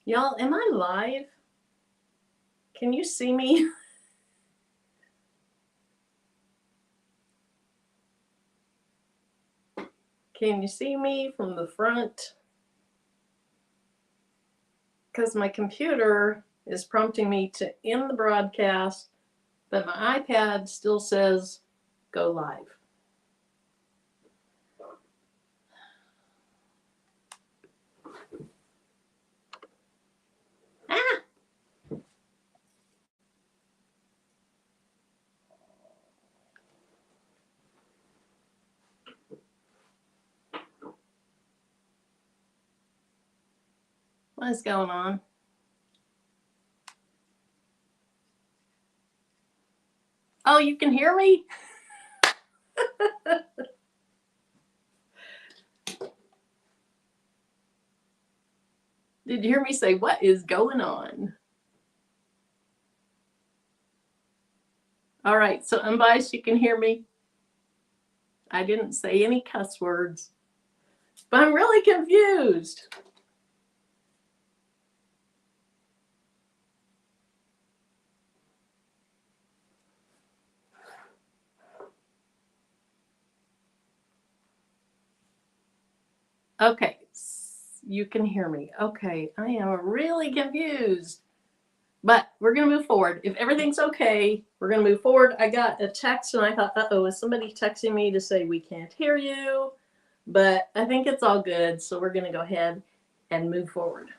Y'all, am I live? Can you see me? Can you see me from the front? Because my computer is prompting me to end the broadcast, but my iPad still says go live. Ah! What is going on? Oh, you can hear me? Did you hear me say, what is going on? All right, so unbiased, you can hear me. I didn't say any cuss words, but I'm really confused. Okay, you can hear me. Okay, I am really confused. But we're going to move forward. If everything's okay, we're going to move forward. I got a text and I thought, uh-oh, is somebody texting me to say we can't hear you? But I think it's all good. So we're going to go ahead and move forward.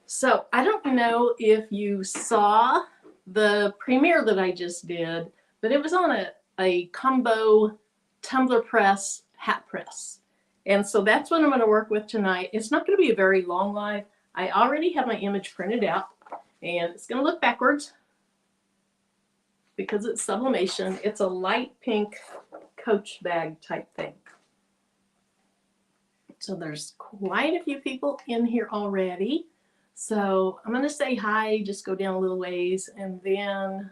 So I don't know if you saw the premiere that I just did, but it was on a combo tumbler press, hat press. And so that's what I'm going to work with tonight. It's not going to be a very long live. I already have my image printed out. And it's going to look backwards because it's sublimation. It's a light pink Coach bag type thing. So there's quite a few people in here already. So I'm going to say hi, just go down a little ways, and then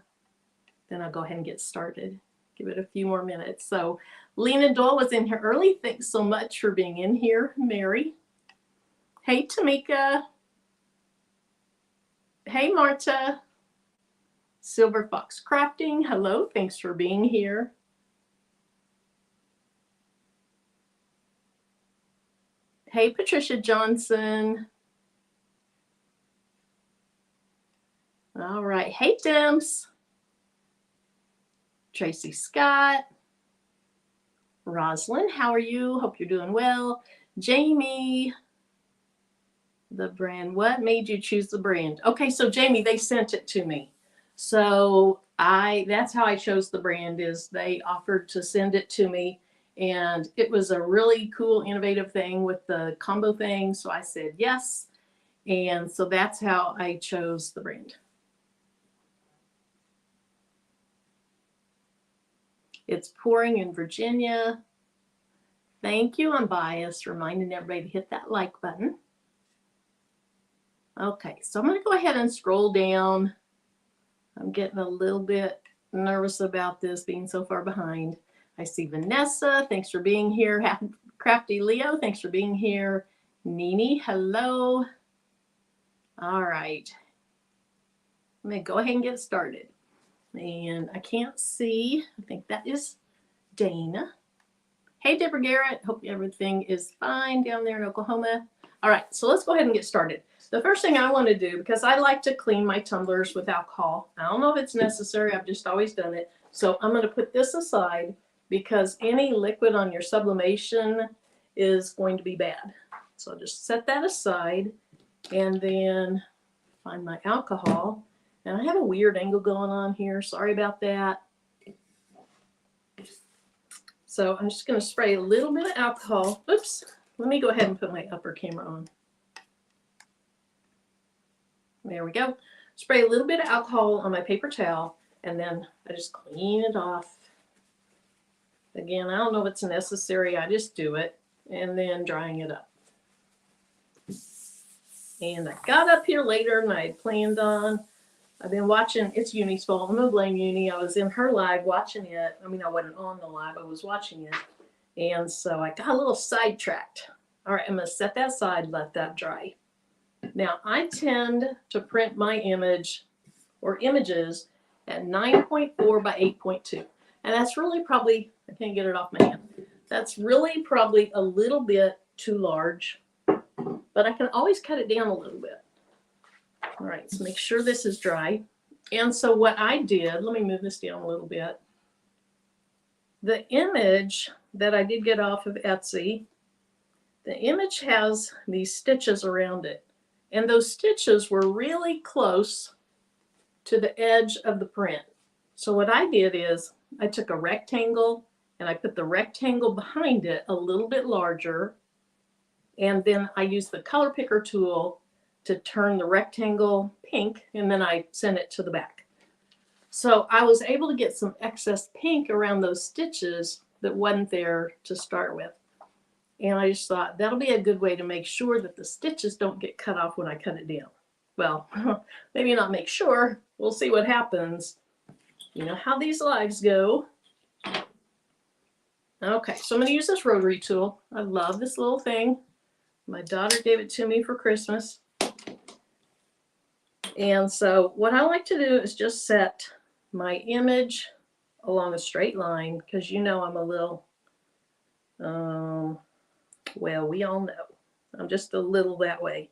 I'll go ahead and get started. Give it a few more minutes. So Lena Doyle was in here early. Thanks so much for being in here, Mary. Hey, Tamika. Hey, Marta. Silver Fox Crafting, hello, thanks for being here. Hey, Patricia Johnson. All right, hey, Dims. Tracy Scott. Rosalind, how are you? Hope you're doing well. Jamie. The brand, what made you choose the brand? Okay, so Jamie, they sent it to me. So that's how I chose the brand, is they offered to send it to me. And it was a really cool, innovative thing with the combo thing. So I said yes. And so that's how I chose the brand. It's pouring in Virginia. Thank you, Unbiased, reminding everybody to hit that like button. Okay, so I'm going to go ahead and scroll down. I'm getting a little bit nervous about this being so far behind. I see Vanessa, thanks for being here. Crafty Leo, thanks for being here. Nini, hello. All right. I'm going to go ahead and get started. And I can't see. I think that is Dana. Hey, Deborah Garrett. Hope everything is fine down there in Oklahoma. All right, so let's go ahead and get started. The first thing I want to do, because I like to clean my tumblers with alcohol. I don't know if it's necessary. I've just always done it. So I'm going to put this aside because any liquid on your sublimation is going to be bad. So I'll just set that aside and then find my alcohol. And I have a weird angle going on here. Sorry about that. So I'm just going to spray a little bit of alcohol. Oops. Let me go ahead and put my upper camera on. There we go. Spray a little bit of alcohol on my paper towel, and then I just clean it off. Again, I don't know if it's necessary. I just do it, and then drying it up. And I got up here later than I had planned on. I've been watching, it's Uni's fault. I'm going to blame Uni. I was in her live watching it. I mean, I wasn't on the live. I was watching it. And so I got a little sidetracked. All right, I'm going to set that aside, let that dry. Now, I tend to print my image or images at 9.4 by 8.2. And that's really probably, I can't get it off my hand. That's really probably a little bit too large, but I can always cut it down a little bit. All right, so make sure this is dry. And so what I did, let me move this down a little bit. The image that I did get off of Etsy, the image has these stitches around it. And those stitches were really close to the edge of the print. So what I did is I took a rectangle and I put the rectangle behind it a little bit larger. And then I used the color picker tool to turn the rectangle pink, and then I sent it to the back. So I was able to get some excess pink around those stitches that wasn't there to start with. And I just thought that'll be a good way to make sure that the stitches don't get cut off when I cut it down. Well, maybe not make sure. We'll see what happens. You know how these lives go. Okay, so I'm going to use this rotary tool. I love this little thing. My daughter gave it to me for Christmas. And so what I like to do is just set my image along a straight line, because you know I'm a little, well, we all know. I'm just a little that way.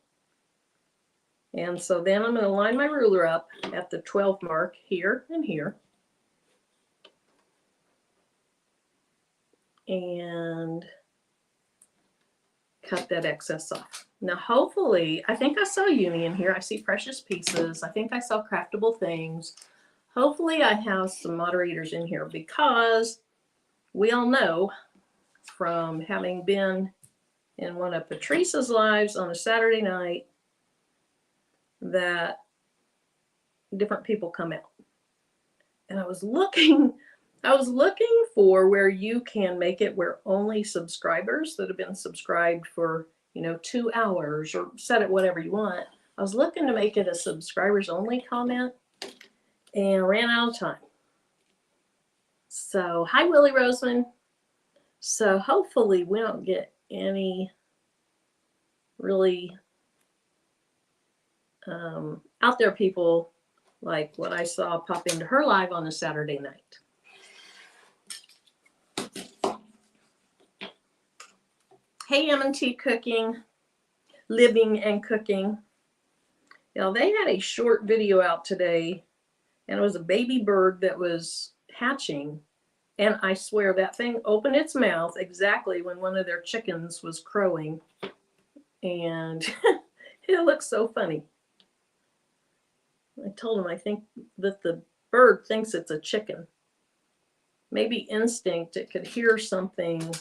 And so then I'm going to line my ruler up at the 12 mark here and here. And cut that excess off. Now, hopefully, I think I saw Uni in here. I see Precious Pieces. I think I saw Craftable Things. Hopefully, I have some moderators in here, because we all know from having been in one of Patrice's lives on a Saturday night that different people come out. And I was looking for where you can make it where only subscribers that have been subscribed for, 2 hours, or set it whatever you want. I was looking to make it a subscribers only comment and ran out of time. So, hi, Willie Roseman. So hopefully we don't get any really out there people like what I saw pop into her live on a Saturday night. Hey, M&T Cooking, Living and Cooking. They had a short video out today, and it was a baby bird that was hatching. And I swear that thing opened its mouth exactly when one of their chickens was crowing. And it looks so funny. I told him I think that the bird thinks it's a chicken. Maybe instinct, it could hear something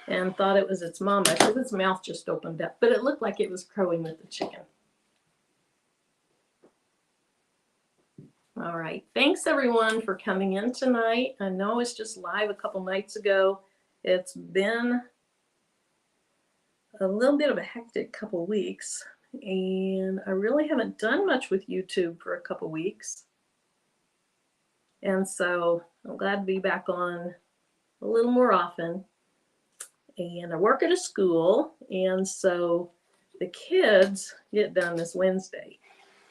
and thought it was its mama, because its mouth just opened up. But it looked like it was crowing with the chicken. All right. Thanks, everyone, for coming in tonight. I know it's just live a couple nights ago. It's been a little bit of a hectic couple weeks, and I really haven't done much with YouTube for a couple weeks. And so I'm glad to be back on a little more often. And I work at a school, and so the kids get done this Wednesday.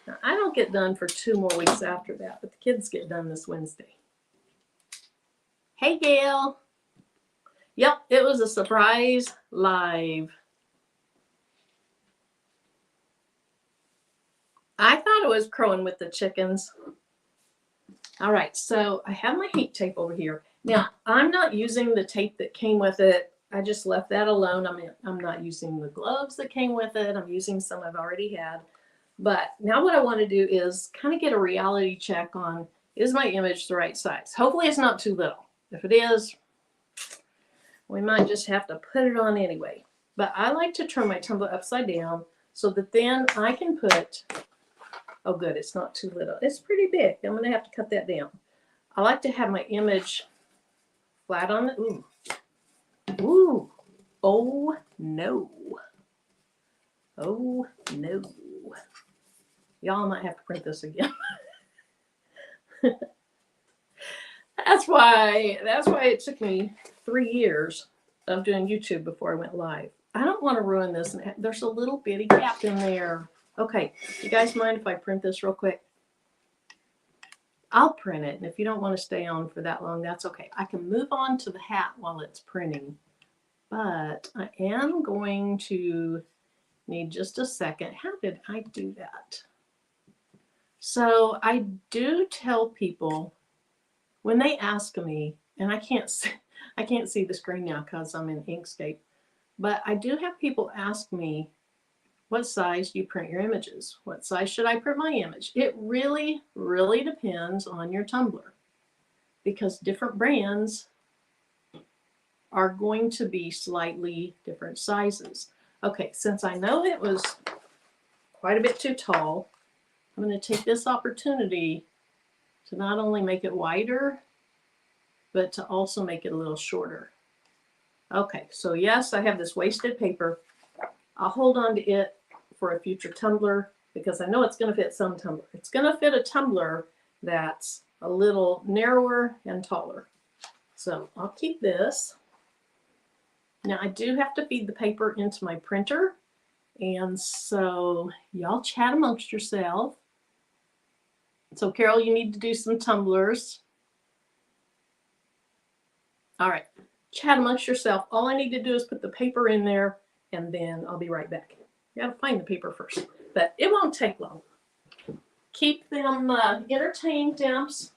Now, I don't get done for 2 more weeks after that, but the kids get done this Wednesday. Hey, Gail. Yep, it was a surprise live. I thought it was crowing with the chickens. All right, so I have my heat tape over here. Now, I'm not using the tape that came with it. I just left that alone. I'm not using the gloves that came with it. I'm using some I've already had. But now what I want to do is kind of get a reality check on, is my image the right size? Hopefully it's not too little. If it is, we might just have to put it on anyway. But I like to turn my tumbler upside down so that then I can put, oh good, it's not too little. It's pretty big. I'm going to have to cut that down. I like to have my image flat on the, ooh. Ooh, oh no. Oh no. Y'all might have to print this again. That's why it took me 3 years of doing YouTube before I went live. I don't want to ruin this. There's a little bitty gap in there. Okay, you guys mind if I print this real quick? I'll print it, and if you don't want to stay on for that long, that's okay. I can move on to the hat while it's printing, but I am going to need just a second. How did I do that? So I do tell people when they ask me, and I can't see the screen now because I'm in Inkscape, but I do have people ask me, what size do you print your images? What size should I print my image? It really, really depends on your tumbler, because different brands are going to be slightly different sizes. Okay, since I know it was quite a bit too tall, I'm going to take this opportunity to not only make it wider, but to also make it a little shorter. Okay, so yes, I have this wasted paper. I'll hold on to it for a future tumbler because I know it's going to fit some tumbler. It's going to fit a tumbler that's a little narrower and taller. So I'll keep this. Now I do have to feed the paper into my printer, and so y'all chat amongst yourself. So Carol, you need to do some tumblers. All right, chat amongst yourself. All I need to do is put the paper in there, and then I'll be right back. You gotta find the paper first, but it won't take long. Keep them entertained, Dimps.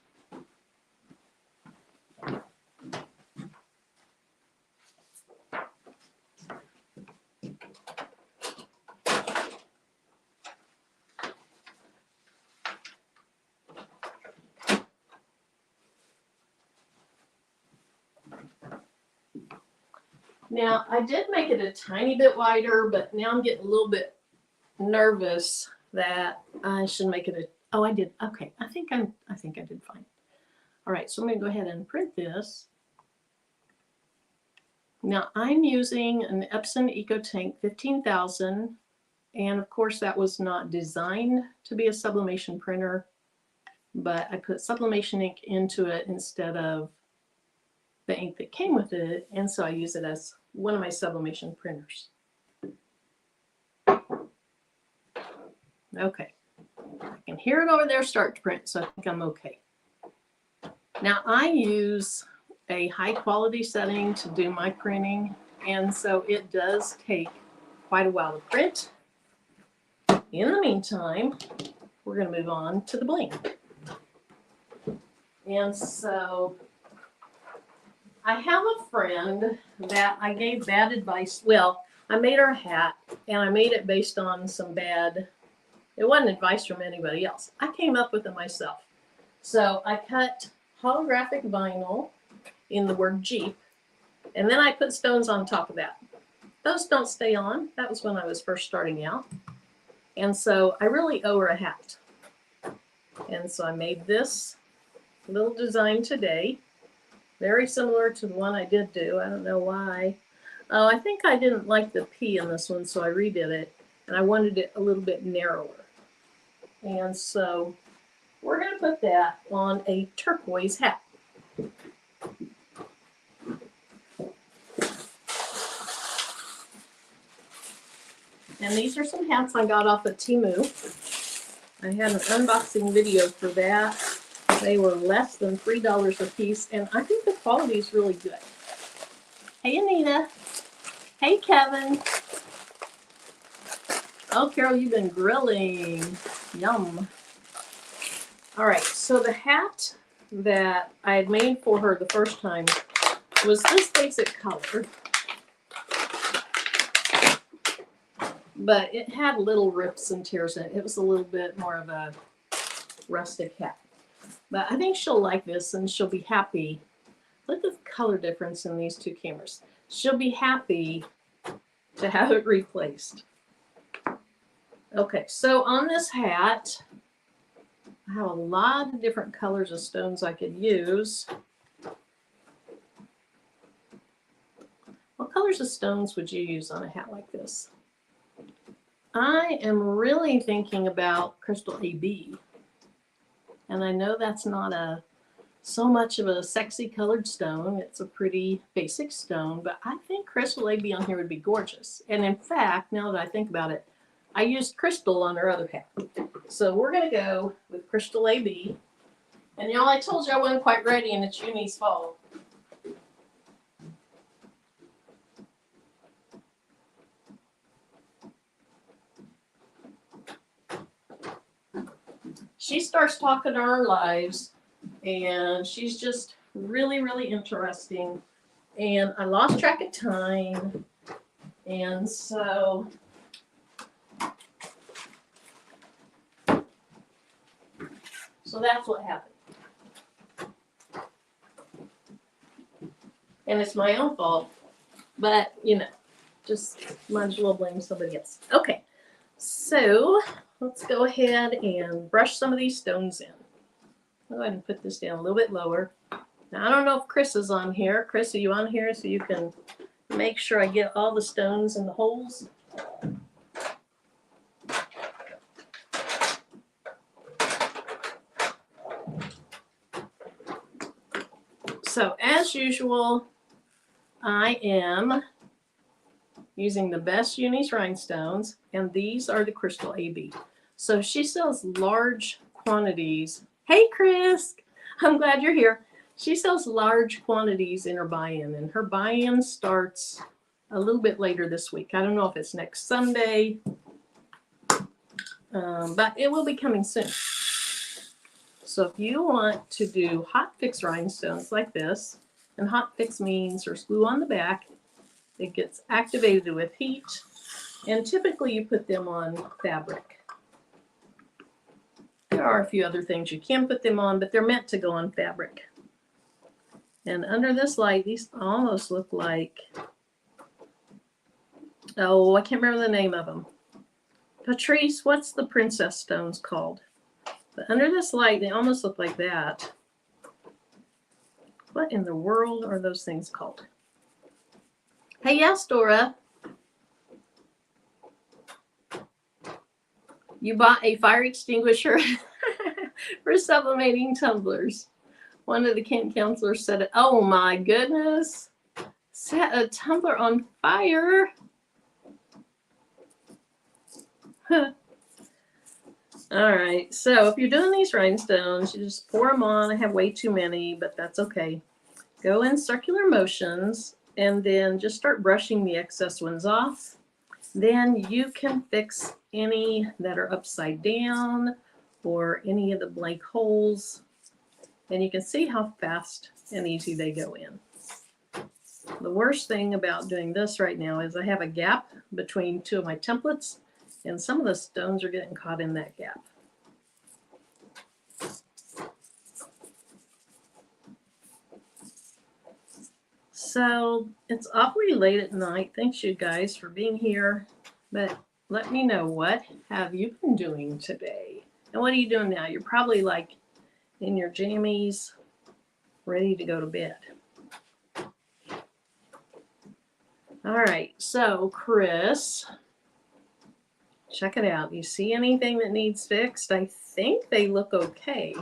Now, I did make it a tiny bit wider, but now I'm getting a little bit nervous that I should make it a, oh, I did. Okay, I think I did fine. All right, so I'm going to go ahead and print this. Now, I'm using an Epson EcoTank 15,000, and of course that was not designed to be a sublimation printer, but I put sublimation ink into it instead of the ink that came with it, and so I use it as one of my sublimation printers. Okay, I can hear it over there start to print, so I think I'm okay. Now I use a high quality setting to do my printing, and so it does take quite a while to print. In the meantime, we're going to move on to the bling. And so I have a friend that I gave bad advice. Well, I made her a hat, and I made it based on some bad, it wasn't advice from anybody else. I came up with it myself. So I cut holographic vinyl in the word Jeep, and then I put stones on top of that. Those don't stay on. That was when I was first starting out. And so I really owe her a hat. And so I made this little design today. Very similar to the one I did do. I don't know why. Oh, I think I didn't like the P in this one, so I redid it. And I wanted it a little bit narrower. And so we're going to put that on a turquoise hat. And these are some hats I got off of Temu. I had an unboxing video for that. They were less than $3 a piece, and I think the quality is really good. Hey, Anita. Hey, Kevin. Oh, Carol, you've been grilling. Yum. All right, so the hat that I had made for her the first time was this basic color. But it had little rips and tears in it. It was a little bit more of a rustic hat. But I think she'll like this, and she'll be happy. Look at the color difference in these two cameras. She'll be happy to have it replaced. Okay, so on this hat, I have a lot of different colors of stones I could use. What colors of stones would you use on a hat like this? I am really thinking about Crystal AB. And I know that's not a so much of a sexy colored stone. It's a pretty basic stone, but I think crystal AB on here would be gorgeous. And in fact, now that I think about it, I used crystal on her other half. So we're going to go with crystal AB. And y'all, I told you I wasn't quite ready and it's Uni's fault. She starts talking our lives and she's just really, really interesting. And I lost track of time. And so that's what happened. And it's my own fault. But, you know, just might as well blame somebody else. Okay, so let's go ahead and brush some of these stones in. I'll go ahead and put this down a little bit lower. Now, I don't know if Chris is on here. Chris, are you on here so you can make sure I get all the stones in the holes? So, as usual, I am using the best Uni's rhinestones, and these are the crystal AB. So she sells large quantities. Hey, Chris, I'm glad you're here. She sells large quantities in her buy-in, and her buy-in starts a little bit later this week. I don't know if it's next Sunday, but it will be coming soon. So if you want to do hot fix rhinestones like this, and hot fix means there's glue on the back, it gets activated with heat, and typically you put them on fabric. There are a few other things you can put them on, but they're meant to go on fabric. And under this light, these almost look like, oh, I can't remember the name of them. Patrice, what's the princess stones called? But under this light, they almost look like that. What in the world are those things called? Hey, yes, Dora. You bought a fire extinguisher for sublimating tumblers. One of the camp counselors said, oh my goodness, set a tumbler on fire. All right, so if you're doing these rhinestones, you just pour them on. I have way too many, but that's okay. Go in circular motions and then just start brushing the excess ones off. Then you can fix any that are upside down or any of the blank holes. And you can see how fast and easy they go in. The worst thing about doing this right now is I have a gap between two of my templates, and some of the stones are getting caught in that gap. So it's awfully late at night. Thanks you guys for being here. But let me know, what have you been doing today? And what are you doing now? You're probably like in your jammies, ready to go to bed. All right, so Chris, check it out. You see anything that needs fixed? I think they look okay,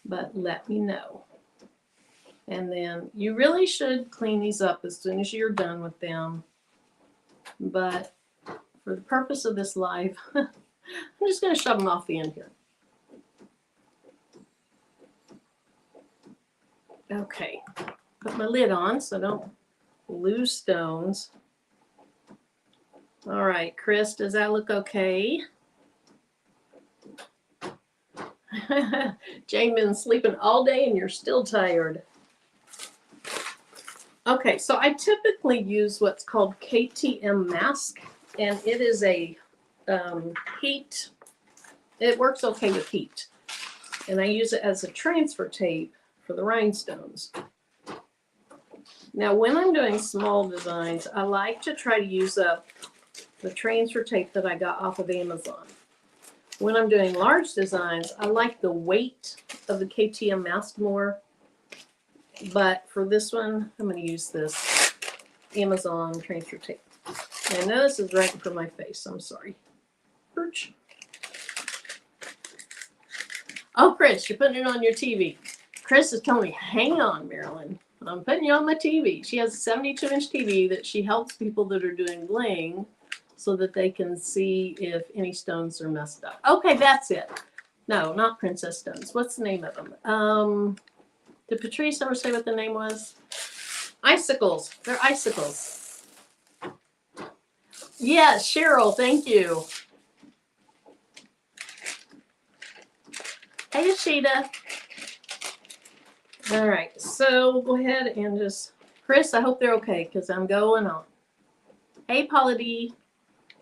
but let me know. And then you really should clean these up as soon as you're done with them. But for the purpose of this live, I'm just going to shove them off the end here. Okay, put my lid on so I don't lose stones. All right, Chris, does that look okay? Jane been sleeping all day and you're still tired. Okay, so I typically use what's called KTM mask, and it is a heat. It works okay with heat, and I use it as a transfer tape for the rhinestones. Now, when I'm doing small designs, I like to try to use up the transfer tape that I got off of Amazon. When I'm doing large designs, I like the weight of the KTM mask more. But for this one, I'm going to use this Amazon transfer tape. And I know this is right in front of my face. I'm sorry. Perch. Oh, Chris, you're putting it on your TV. Chris is telling me, hang on, Marilyn. I'm putting you on my TV. She has a 72-inch TV that she helps people that are doing bling so that they can see if any stones are messed up. Okay, that's it. No, not princess stones. What's the name of them? Did Patrice ever say what the name was? Icicles. They're icicles. Yes, Cheryl, thank you. Hey, Ashita. All right, so we'll go ahead and just, Chris, I hope they're okay because I'm going on. Hey, Paula D.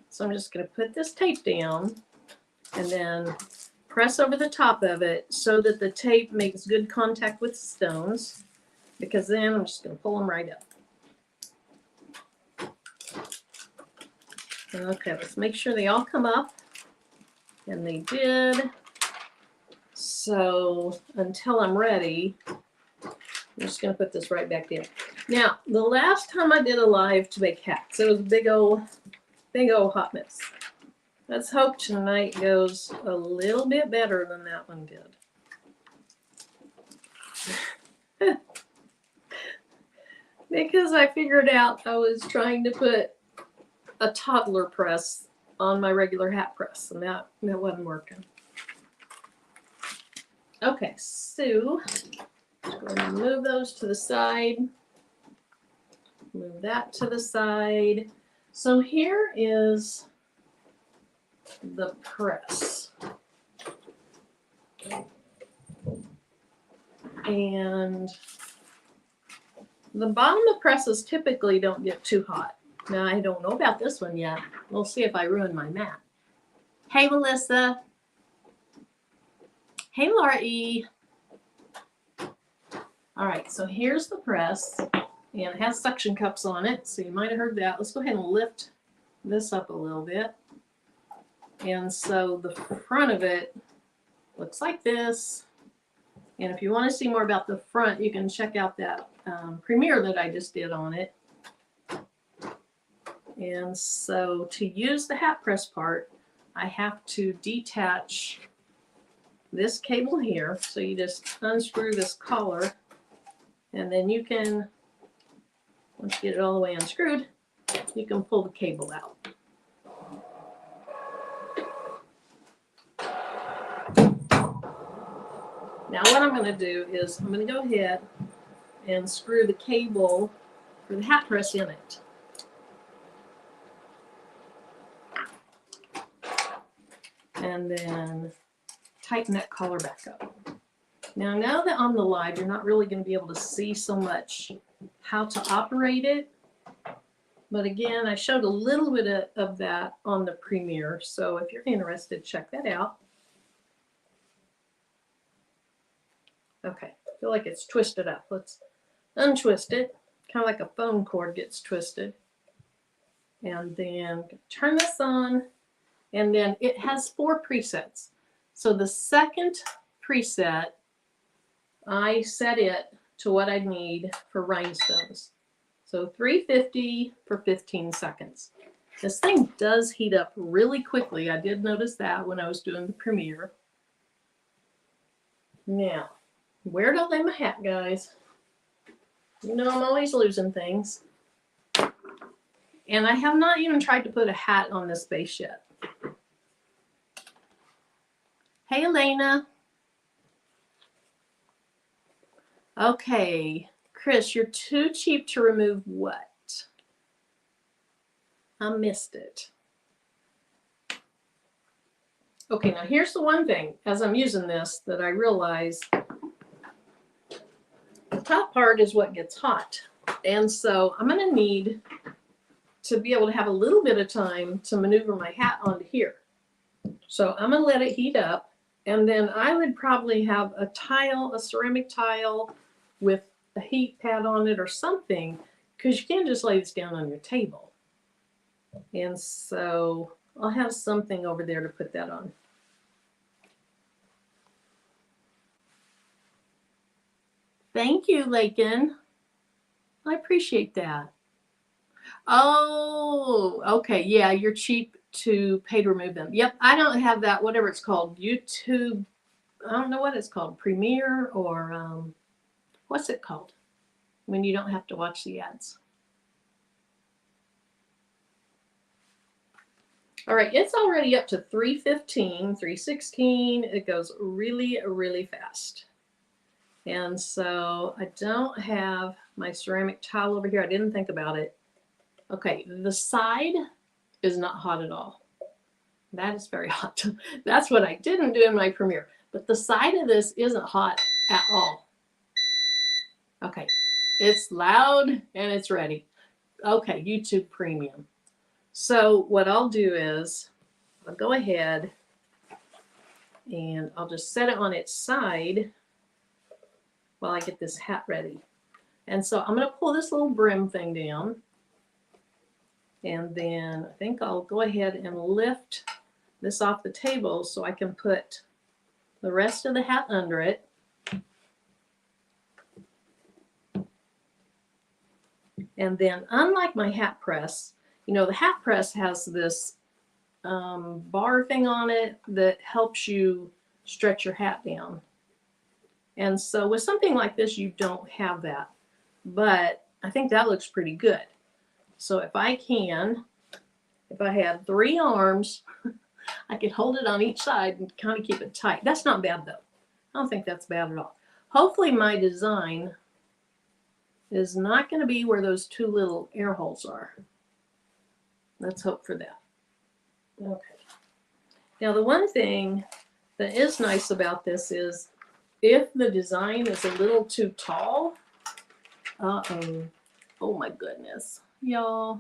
So I'm just going to put this tape down and then press over the top of it so that the tape makes good contact with the stones, because then I'm just going to pull them right up. Okay, let's make sure they all come up. And they did. So until I'm ready, I'm just going to put this right back in. Now, the last time I did a live to make hats, it was a big old hot mess. Let's hope tonight goes a little bit better than that one did. Because I figured out I was trying to put a toddler press on my regular hat press, and that wasn't working. Okay, so just going to move those to the side. Move that to the side. So here is the press. And the bottom of presses typically don't get too hot. Now, I don't know about this one yet. We'll see if I ruin my mat. Hey, Melissa. Hey, Laura E. All right, so here's the press, and it has suction cups on it, so you might have heard that. Let's go ahead and lift this up a little bit. And so the front of it looks like this. And if you want to see more about the front, you can check out that premiere that I just did on it. And so to use the hat press part, I have to detach this cable here. So you just unscrew this collar, and then you can, once you get it all the way unscrewed, you can pull the cable out. Now what I'm going to do is I'm going to go ahead and screw the cable for the hat press in it. And then tighten that collar back up. Now I know that on the live you're not really going to be able to see so much how to operate it. But again, I showed a little bit of that on the premiere. So if you're interested, check that out. Okay, I feel like it's twisted up. Let's untwist it. Kind of like a phone cord gets twisted. And then turn this on. And then it has 4 presets. So the second preset, I set it to what I need for rhinestones. So 350 for 15 seconds. This thing does heat up really quickly. I did notice that when I was doing the premiere. Now, where do I lay my hat, guys? You know I'm always losing things. And I have not even tried to put a hat on this base yet. Hey, Elena. Okay, Chris, you're too cheap to remove what? I missed it. Okay, now here's the one thing, as I'm using this, that I realize the top part is what gets hot. And so I'm going to need to be able to have a little bit of time to maneuver my hat onto here. So I'm going to let it heat up. And then I would probably have a tile, a ceramic tile with a heat pad on it or something, because you can't just lay this down on your table. And so I'll have something over there to put that on. Thank you, Lakin. I appreciate that. Oh, okay. Yeah, you're cheap to pay to remove them. Yep, I don't have that, whatever it's called, YouTube I don't know what it's called, Premiere or what's it called when you don't have to watch the ads. All right, it's already up to 3:15, 3:16. It goes really, really fast. And so I don't have my ceramic towel over here. I didn't think about it. Okay, the side is not hot at all. That is very hot. That's what I didn't do in my Premiere. But the side of this isn't hot at all. Okay, it's loud and it's ready. Okay, YouTube Premium. So what I'll do is I'll go ahead and I'll just set it on its side while I get this hat ready. And so I'm going to pull this little brim thing down. And then I think I'll go ahead and lift this off the table so I can put the rest of the hat under it. And then, unlike my hat press, you know, the hat press has this bar thing on it that helps you stretch your hat down. And so with something like this, you don't have that. But I think that looks pretty good. So if I had 3 arms, I could hold it on each side and kind of keep it tight. That's not bad, though. I don't think that's bad at all. Hopefully my design is not going to be where those 2 little air holes are. Let's hope for that. Okay. Now, the one thing that is nice about this is if the design is a little too tall, oh my goodness, y'all.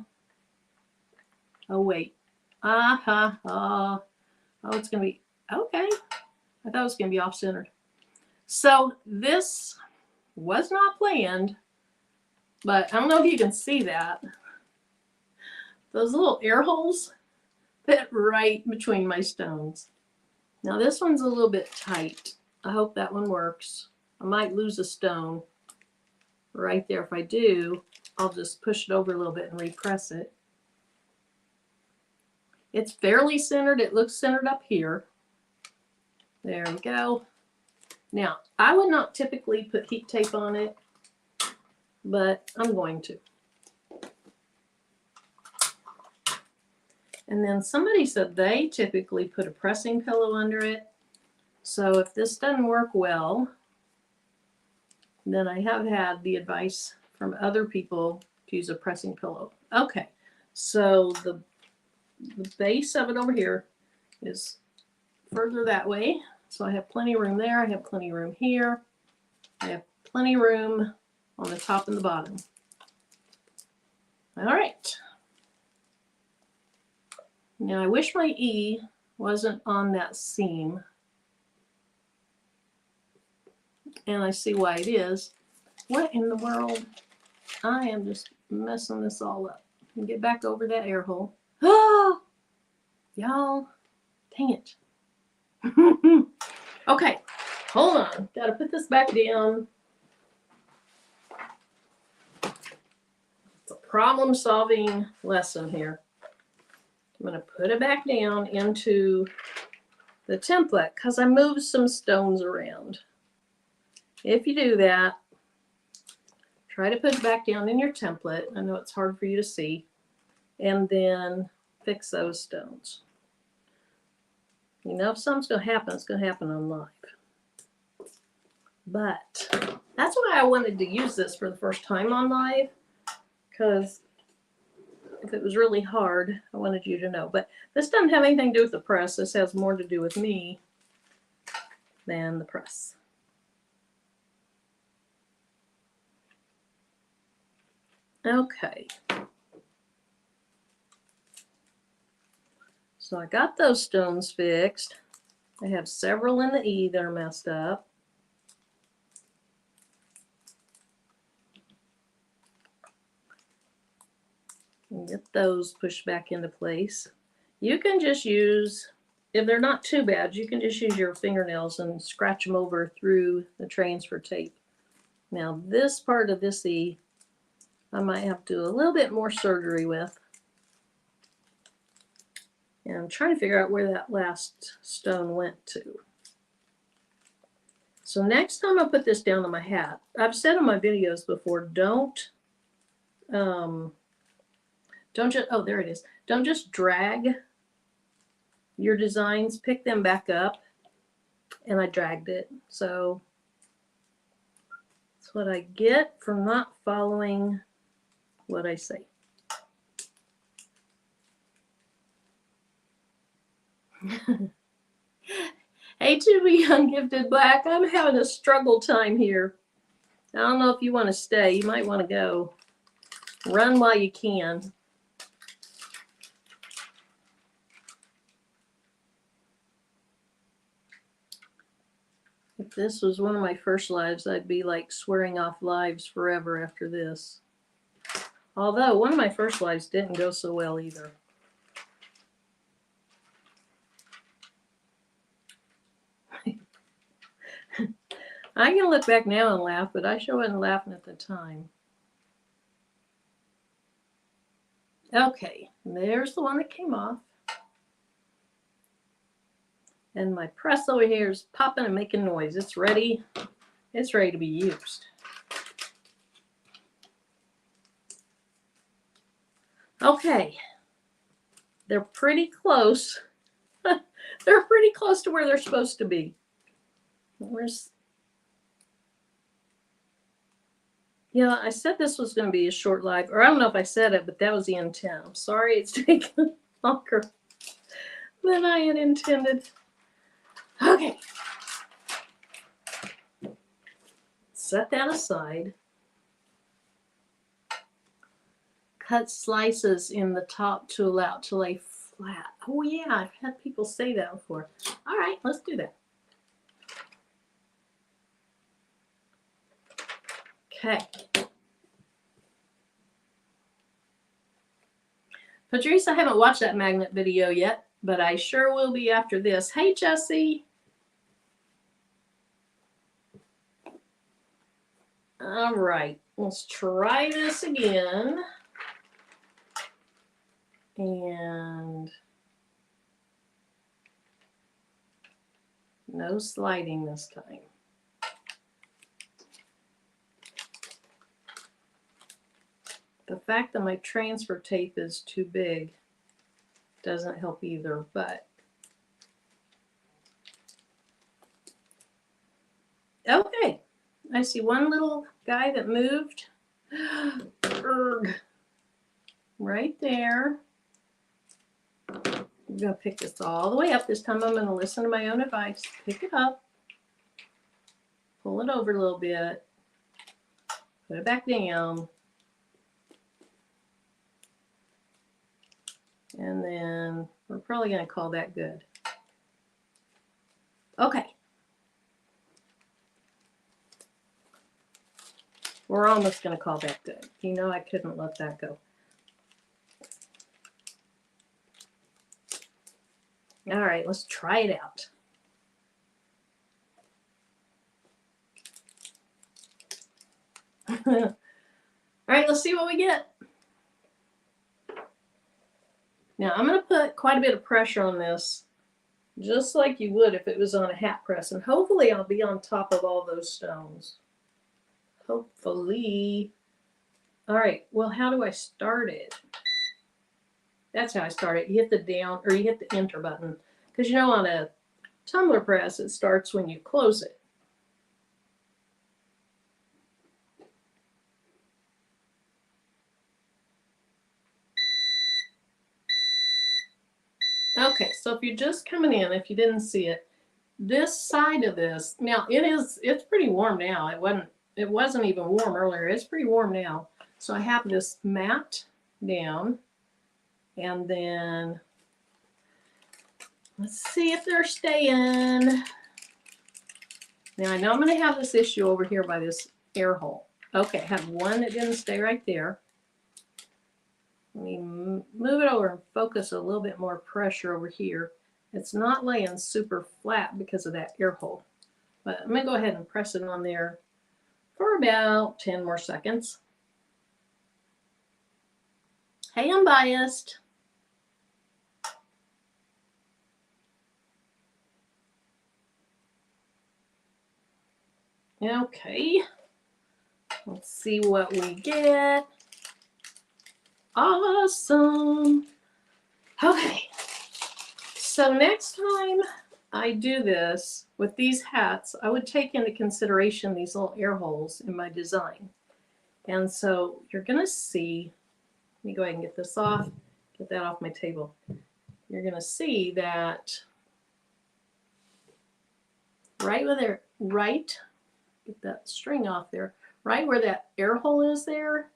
Oh, wait. Oh, it's going to be, okay. I thought it was going to be off-centered. So this was not planned, but I don't know if you can see that. Those little air holes fit right between my stones. Now this one's a little bit tight. I hope that one works. I might lose a stone right there. If I do, I'll just push it over a little bit and repress it. It's fairly centered. It looks centered up here. There we go. Now, I would not typically put heat tape on it, but I'm going to. And then somebody said they typically put a pressing pillow under it. So if this doesn't work well, then I have had the advice from other people to use a pressing pillow. Okay, so the base of it over here is further that way. So I have plenty of room there. I have plenty of room here. I have plenty of room on the top and the bottom. All right. Now I wish my E wasn't on that seam. And I see why it is. What in the world? I am just messing this all up. And get back over that air hole. Oh, y'all, dang it. Okay, hold on. Got to put this back down. It's a problem-solving lesson here. I'm going to put it back down into the template because I moved some stones around. If you do that, try to put it back down in your template. I know it's hard for you to see. And then fix those stones. You know, if something's going to happen, it's going to happen on live. But that's why I wanted to use this for the first time on live, because if it was really hard, I wanted you to know. But this doesn't have anything to do with the press. This has more to do with me than the press. Okay. So I got those stones fixed. I have several in the E that are messed up. And get those pushed back into place. You can just use, if they're not too bad, you can just use your fingernails and scratch them over through the transfer tape. Now this part of this E, I might have to do a little bit more surgery with. And I'm trying to figure out where that last stone went to. So next time I put this down on my hat, I've said in my videos before, don't just, oh, there it is. Don't just drag your designs, pick them back up. And I dragged it. So that's what I get from not following what I say. Hey, to be young, gifted black. I'm having a struggle time here. I don't know if you want to stay. You might want to go. Run while you can. If this was one of my first lives, I'd be like swearing off lives forever after this. Although one of my first lives didn't go so well either. I can look back now and laugh, but I sure wasn't laughing at the time. Okay, there's the one that came off. And my press over here is popping and making noise. It's ready. It's ready to be used. Okay. They're pretty close. They're pretty close to where they're supposed to be. Yeah, I said this was going to be a short live, or I don't know if I said it, but that was the intent. I'm sorry it's taken longer than I had intended. Okay. Set that aside. Cut slices in the top to allow it to lay flat. Oh yeah, I've had people say that before. All right, let's do that. Okay. Patrice, I haven't watched that magnet video yet, but I sure will be after this. Hey, Jesse. All right, let's try this again. And no sliding this time. The fact that my transfer tape is too big doesn't help either, but okay. I see one little guy that moved. Right there. I'm going to pick this all the way up. This time I'm going to listen to my own advice. Pick it up. Pull it over a little bit. Put it back down. And then we're probably going to call that good. Okay. We're almost going to call that good. You know I couldn't let that go. All right, let's try it out. All right, let's see what we get. Now, I'm going to put quite a bit of pressure on this, just like you would if it was on a hat press. And hopefully I'll be on top of all those stones. Hopefully. All right, well, how do I start it? That's how I start it. You hit the down, or you hit the enter button. Because you know on a tumbler press, it starts when you close it. Okay, so if you're just coming in, if you didn't see it, this side of this, now it's pretty warm now. It wasn't even warm earlier. It's pretty warm now. So I have this mat down, and then let's see if they're staying. Now I know I'm going to have this issue over here by this air hole. Okay, I have one that didn't stay right there. Let me move it over and focus a little bit more pressure over here. It's not laying super flat because of that air hole. But I'm going to go ahead and press it on there for about 10 more seconds. Hey, Unbiased. Okay. Let's see what we get. Awesome. Okay. So next time I do this with these hats, I would take into consideration these little air holes in my design. And so you're going to see, let me go ahead and get this off, get that off my table. You're going to see that right where there, get that string off there, right where that air hole is there,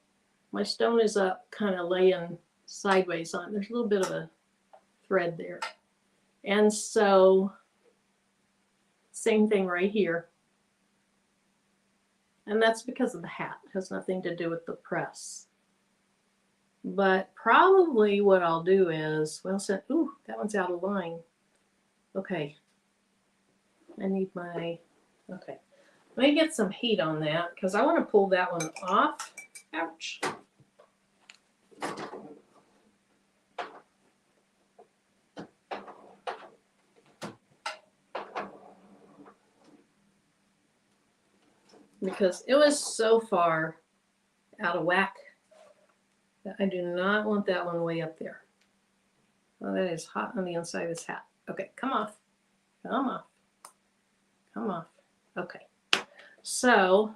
my stone is up kind of laying sideways on. There's a little bit of a thread there. And so same thing right here. And that's because of the hat. It has nothing to do with the press. But probably what I'll do is, well, so, ooh, that one's out of line. Okay. I need my, okay. Let me get some heat on that because I want to pull that one off. Ouch. Because it was so far out of whack that I do not want that one way up there. Oh, that is hot on the inside of this hat. Okay, come off. Come off. Come off. Okay. So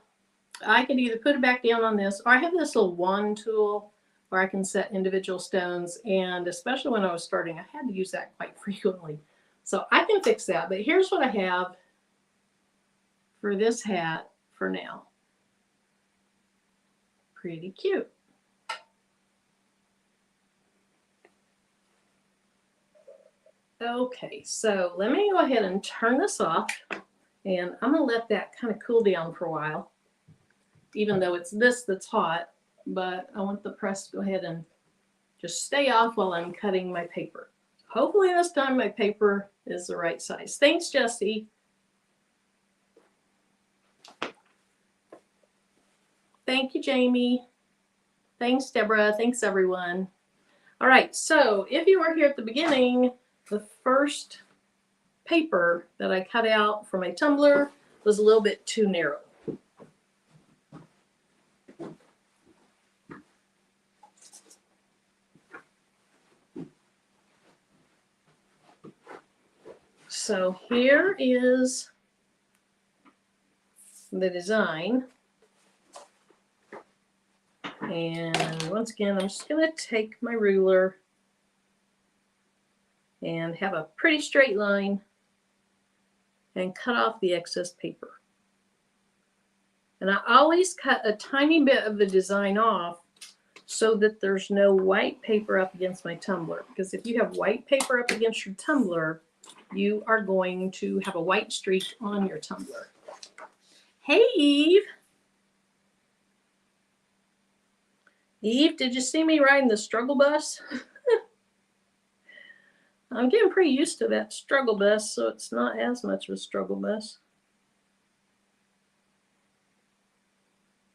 I could either put it back down on this, or I have this little wand tool where I can set individual stones. And especially when I was starting, I had to use that quite frequently. So I can fix that. But here's what I have for this hat for now. Pretty cute. Okay, so let me go ahead and turn this off, and I'm going to let that kind of cool down for a while, even though it's this that's hot, but I want the press to go ahead and just stay off while I'm cutting my paper. Hopefully this time my paper is the right size. Thanks, Jessie. Thank you, Jamie. Thanks, Deborah. Thanks, everyone. All right, so if you were here at the beginning, the first paper that I cut out for my tumbler was a little bit too narrow. So here is the design. And once again, I'm just going to take my ruler and have a pretty straight line and cut off the excess paper. And I always cut a tiny bit of the design off so that there's no white paper up against my tumbler. Because if you have white paper up against your tumbler, you are going to have a white streak on your tumbler. Hey, Eve. Eve, did you see me riding the struggle bus? I'm getting pretty used to that struggle bus, so it's not as much of a struggle bus.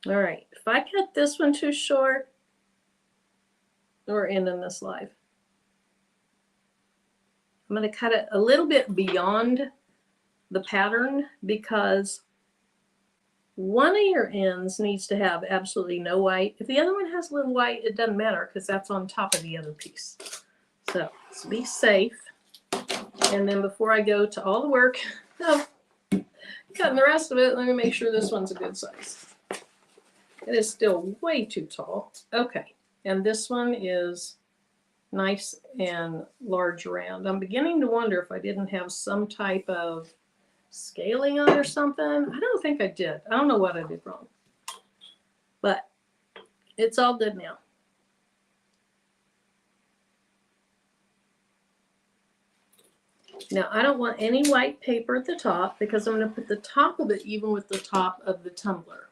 All right, if I cut this one too short, we're ending this live. I'm going to cut it a little bit beyond the pattern because one of your ends needs to have absolutely no white. If the other one has a little white, it doesn't matter because that's on top of the other piece. So let's be safe. And then before I go to all the work of cutting the rest of it, let me make sure this one's a good size. It is still way too tall. Okay, and this one is nice and large around. I'm beginning to wonder if I didn't have some type of scaling on or something. I don't think I did. I don't know what I did wrong. But it's all good now. Now, I don't want any white paper at the top because I'm going to put the top of it even with the top of the tumbler.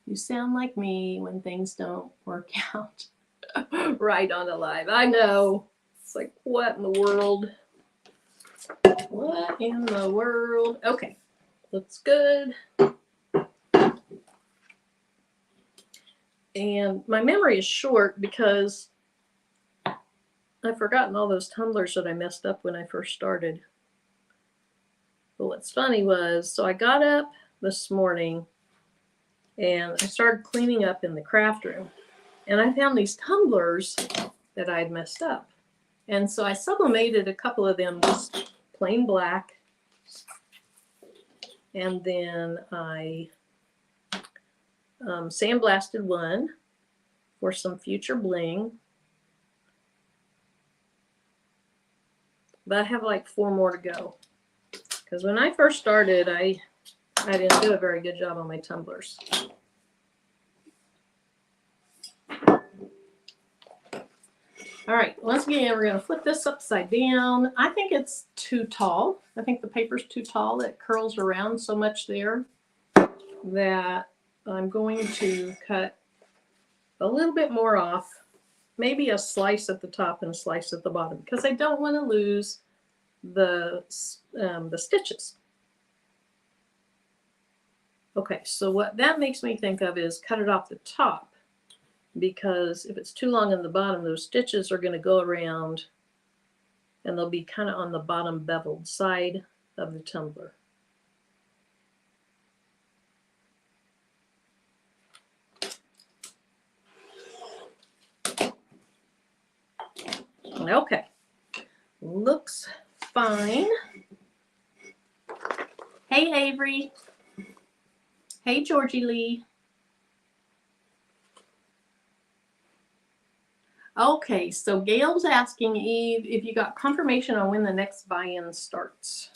You sound like me when things don't work out right on the live. I know. It's like, what in the world? What in the world? Okay, looks good. And my memory is short because I've forgotten all those tumblers that I messed up when I first started. But what's funny was, so I got up this morning, and I started cleaning up in the craft room, and I found these tumblers that I'd messed up. And so I sublimated a couple of them just plain black. And then I sandblasted one for some future bling. But I have like 4 more to go. Because when I first started, I didn't do a very good job on my tumblers. All right, once again, we're going to flip this upside down. I think it's too tall. I think the paper's too tall. It curls around so much there that I'm going to cut a little bit more off, maybe a slice at the top and a slice at the bottom, because I don't want to lose the stitches. Okay, so what that makes me think of is cut it off the top, because if it's too long in the bottom, those stitches are going to go around and they'll be kind of on the bottom beveled side of the tumbler. Okay, looks fine. Hey, Avery. Hey, Georgie Lee. Okay, so Gail's asking Eve if you got confirmation on when the next buy-in starts.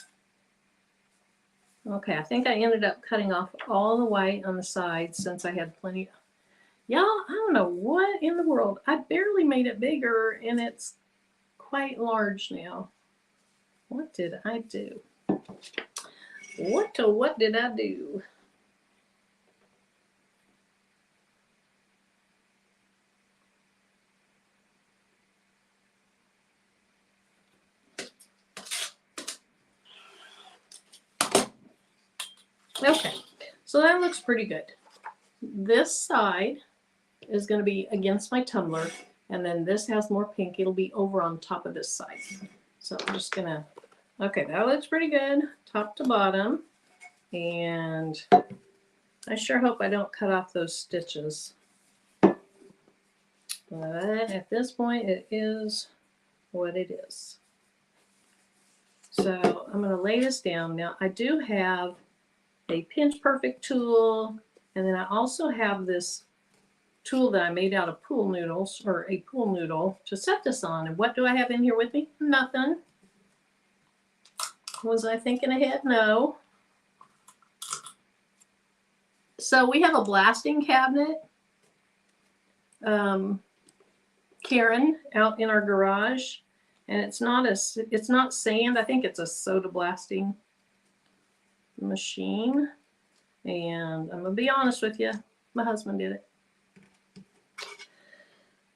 Okay, I think I ended up cutting off all the white on the sides since I had plenty. Y'all, I don't know what in the world. I barely made it bigger and it's quite large now. What did I do? What did I do? Okay, so that looks pretty good. This side is going to be against my tumbler, and then this has more pink. It'll be over on top of this side. So I'm just going to, okay, that looks pretty good, top to bottom. And I sure hope I don't cut off those stitches. But at this point, it is what it is. So I'm going to lay this down. Now, I do have a Pinch Perfect tool, and then I also have this tool that I made out of pool noodles, or a pool noodle, to set this on. And what do I have in here with me? Nothing. Was I thinking ahead? No. So we have a blasting cabinet, Karen, out in our garage, and it's not sand. I think it's a soda blasting machine. And I'm gonna be honest with you, my husband did it.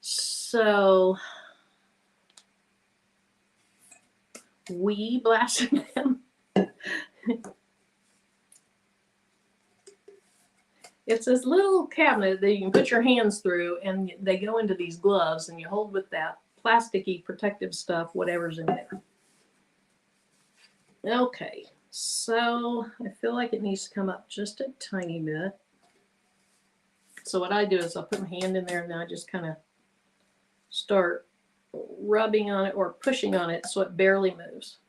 So we blasted them. It's this little cabinet that you can put your hands through, and they go into these gloves, and you hold with that plasticky protective stuff, whatever's in there. Okay, so I feel like it needs to come up just a tiny bit. So what I do is I'll put my hand in there, and then I just kind of start rubbing on it or pushing on it so it barely moves.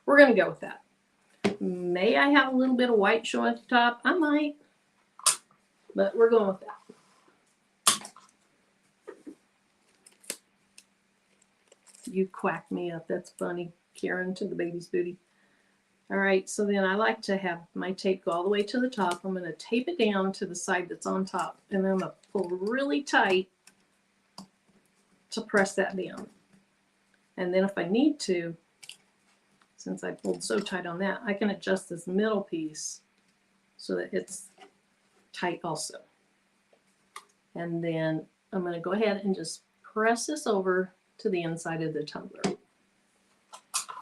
We're going to go with that. May I have a little bit of white showing at the top? I might. But we're going with that. You quacked me up. That's funny. Karen to the baby's booty. All right, so then I like to have my tape go all the way to the top. I'm going to tape it down to the side that's on top. And then I'm going to pull really tight to press that down. And then if I need to, since I pulled so tight on that, I can adjust this middle piece so that it's tight also. And then I'm going to go ahead and just press this over to the inside of the tumbler.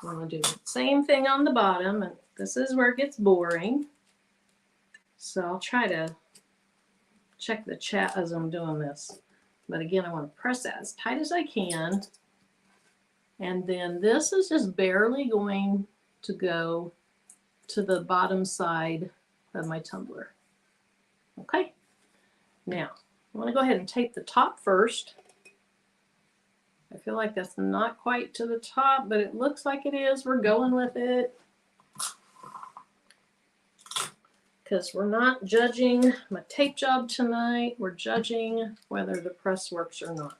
I'm going to do the same thing on the bottom, and this is where it gets boring. So I'll try to check the chat as I'm doing this. But again, I want to press that as tight as I can. And then this is just barely going to go to the bottom side of my tumbler. Okay, now I want to go ahead and tape the top first. I feel like that's not quite to the top, but it looks like it is. We're going with it because we're not judging my tape job tonight. We're judging whether the press works or not.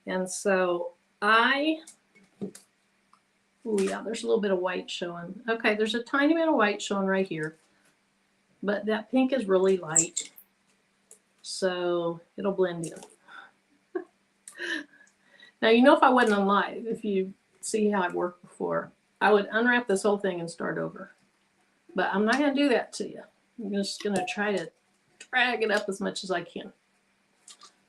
And so oh yeah, there's a little bit of white showing. Okay, there's a tiny bit of white showing right here, but that pink is really light, so it'll blend in. Now, you know, if I wasn't on live, if you see how I've worked before, I would unwrap this whole thing and start over. But I'm not going to do that to you. I'm just going to try to drag it up as much as I can.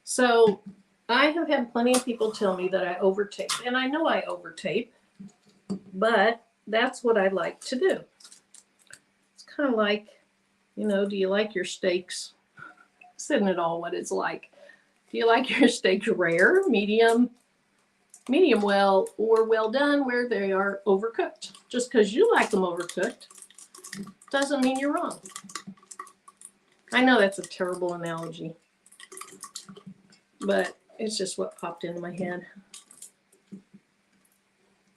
So I have had plenty of people tell me that I overtape, and I know I overtape, but that's what I like to do. It's kind of like, you know, do you like your steaks? Isn't it all what it's like? Do you like your steaks rare, medium well, or well done where they are overcooked? Just because you like them overcooked doesn't mean you're wrong. I know that's a terrible analogy, but it's just what popped into my head.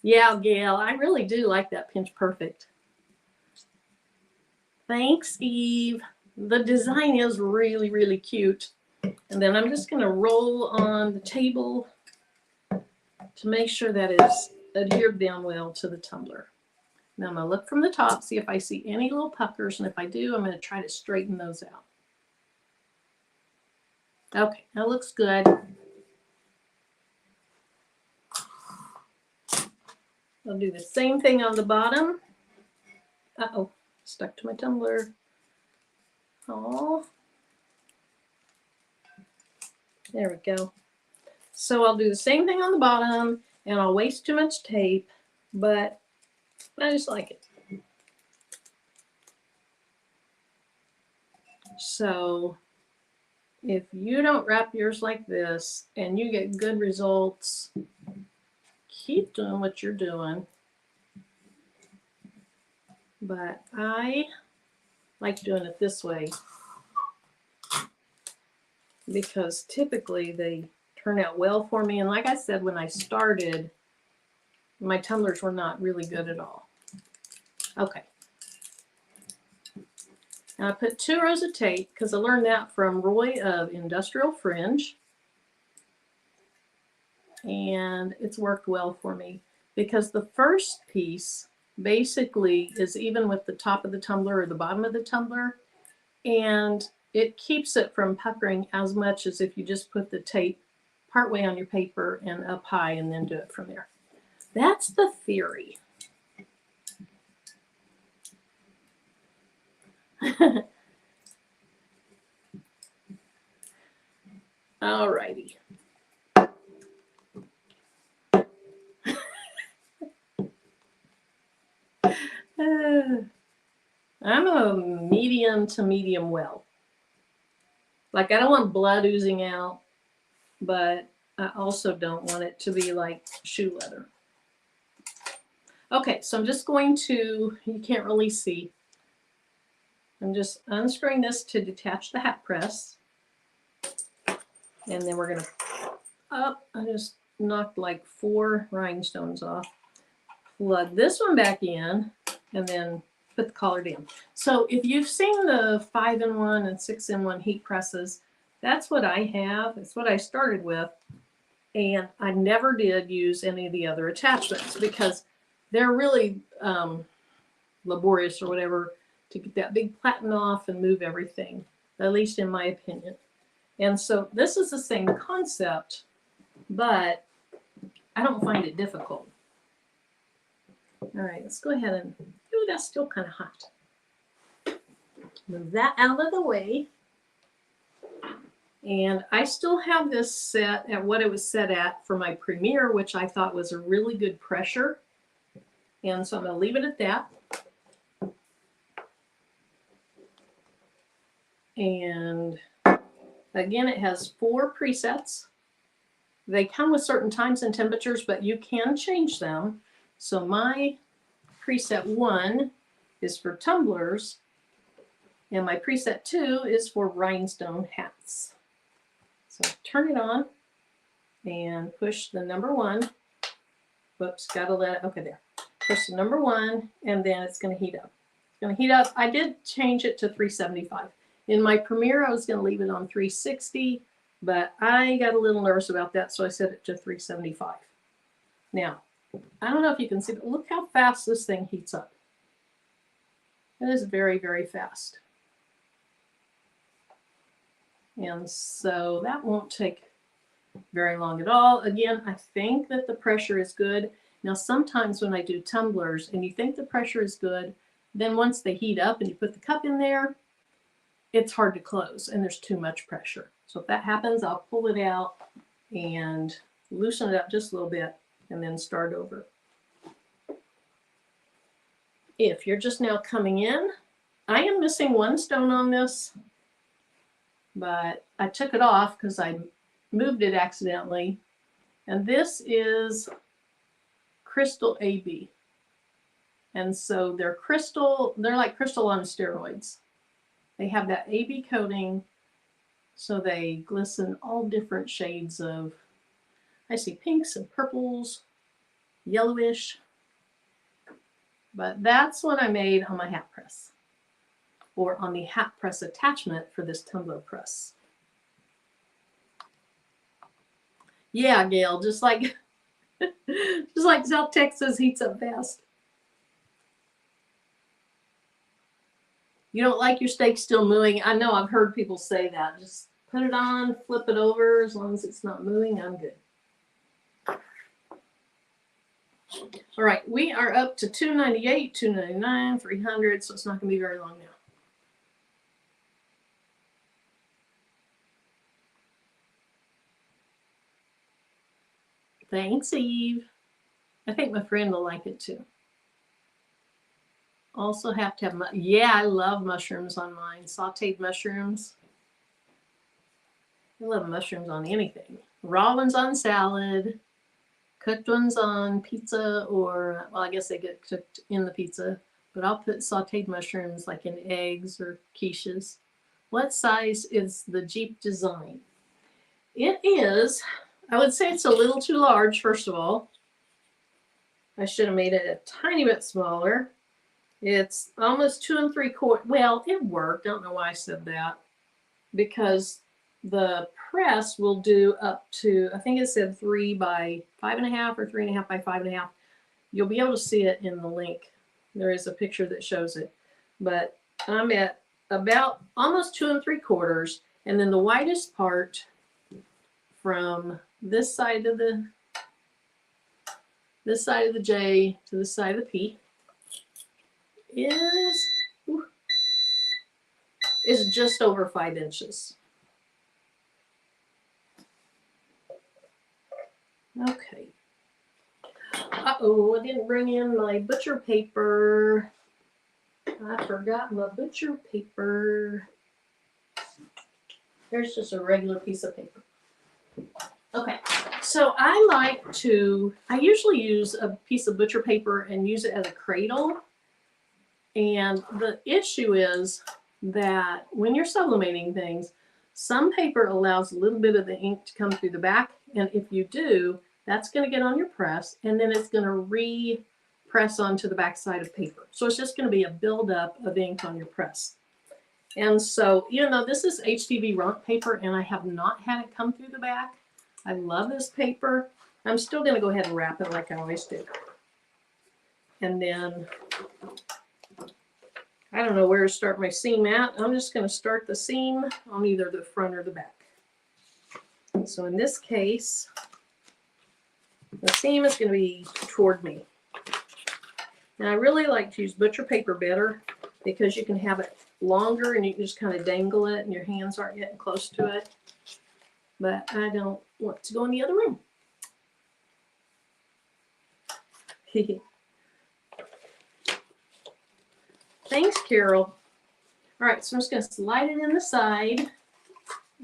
Yeah, Gail, I really do like that pinch perfect. Thanks, Eve. The design is really, really cute. And then I'm just going to roll on the table to make sure that it's adhered down well to the tumbler. Now I'm going to look from the top, see if I see any little puckers, and if I do, I'm going to try to straighten those out. Okay, that looks good. I'll do the same thing on the bottom. Uh-oh, stuck to my tumbler. Oh, there we go. So I'll do the same thing on the bottom, and I'll waste too much tape, but I just like it. So if you don't wrap yours like this and you get good results, keep doing what you're doing. But I like doing it this way because typically they turn out well for me. And like I said, when I started, my tumblers were not really good at all. Okay. Now I put 2 rows of tape because I learned that from Roy of Industrial Fringe. And it's worked well for me because the first piece basically is even with the top of the tumbler or the bottom of the tumbler, and it keeps it from puckering as much as if you just put the tape partway on your paper and up high and then do it from there. That's the theory. All righty. I'm a medium to medium well. Like, I don't want blood oozing out, but I also don't want it to be like shoe leather. Okay, so I'm just going to, you can't really see, I'm just unscrewing this to detach the hat press. And then we're going to, I just knocked like 4 rhinestones off. Plug this one back in and then put the collar down. So if you've seen the 5-in-1 and 6-in-1 heat presses, that's what I have. That's what I started with. And I never did use any of the other attachments because they're really laborious or whatever to get that big platen off and move everything, at least in my opinion. And so this is the same concept, but I don't find it difficult. All right, let's go ahead and, ooh, that's still kind of hot. Move that out of the way. And I still have this set at what it was set at for my premiere, which I thought was a really good pressure. And so I'm going to leave it at that. And again, it has 4 presets. They come with certain times and temperatures, but you can change them. So my preset 1 is for tumblers, And my preset 2 is for rhinestone hats. So turn it on and push the number 1. Whoops, gotta let it, okay, there. Push the number 1, and then it's gonna heat up. It's gonna heat up. I did change it to 375. In my Premiere, I was gonna leave it on 360, but I got a little nervous about that, so I set it to 375. Now, I don't know if you can see, but look how fast this thing heats up. It is very, very fast. And so that won't take very long at all. Again, I think that the pressure is good. Now, sometimes when I do tumblers and you think the pressure is good, then once they heat up and you put the cup in there, it's hard to close and there's too much pressure. So if that happens, I'll pull it out and loosen it up just a little bit and then start over. If you're just now coming in, I am missing 1 stone on this, but I took it off because I moved it accidentally. And this is crystal AB. And so they're crystal, they're like crystal on steroids. They have that AB coating, so they glisten all different shades of, I see pinks and purples, yellowish. But that's what I made on my hat press, or on the hat press attachment for this tumbler press. Yeah, Gail, just like South Texas heats up fast. You don't like your steak still mooing? I know, I've heard people say that. Just put it on, flip it over. As long as it's not mooing, I'm good. All right, we are up to 298, 299, 300, so it's not going to be very long now. Thanks, Eve. I think my friend will like it too. Also have to have, yeah, I love mushrooms on mine. Sauteed mushrooms. I love mushrooms on anything. Raw ones on salad, cooked ones on pizza, or, well, I guess they get cooked in the pizza, but I'll put sauteed mushrooms like in eggs or quiches. What size is the Jeep Design? It is, I would say it's a little too large, first of all. I should have made it a tiny bit smaller. It's almost 2 3/4. Well, it worked. I don't know why I said that. Because the press will do up to, I think it said 3 by 5.5 or 3.5 by 5.5. You'll be able to see it in the link. There is a picture that shows it. But I'm at about almost 2 3/4. And then the widest part from this side of the J to this side of the P is just over 5 inches. Okay. Uh-oh, I didn't bring in my butcher paper. I forgot my butcher paper. There's just a regular piece of paper. Okay, so I usually use a piece of butcher paper and use it as a cradle. And the issue is that when you're sublimating things, some paper allows a little bit of the ink to come through the back. And if you do, that's going to get on your press, and then it's going to re-press onto the back side of paper. So it's just going to be a buildup of ink on your press. And so, even though this is HTV Rump paper and I have not had it come through the back, I love this paper. I'm still going to go ahead and wrap it like I always do. And then, I don't know where to start my seam at. I'm just going to start the seam on either the front or the back. So in this case, the seam is going to be toward me. And I really like to use butcher paper better because you can have it longer and you can just kind of dangle it and your hands aren't getting close to it. But I don't want to go in the other room. Thanks, Carol. All right, so I'm just going to slide it in the side.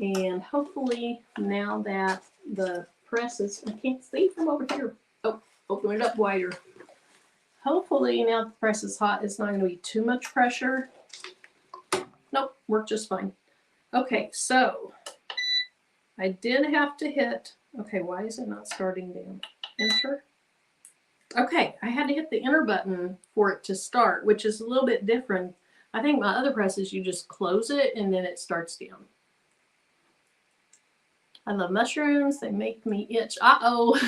And hopefully now that the press is, I can't see from over here. Oh, open it up wider. Hopefully now that the press is hot, it's not going to be too much pressure. Nope, worked just fine. Okay, so I did have to hit, okay, why is it not starting down? Enter. Okay, I had to hit the enter button for it to start, which is a little bit different. I think my other presses, you just close it and then it starts down. I love mushrooms. They make me itch. Uh-oh.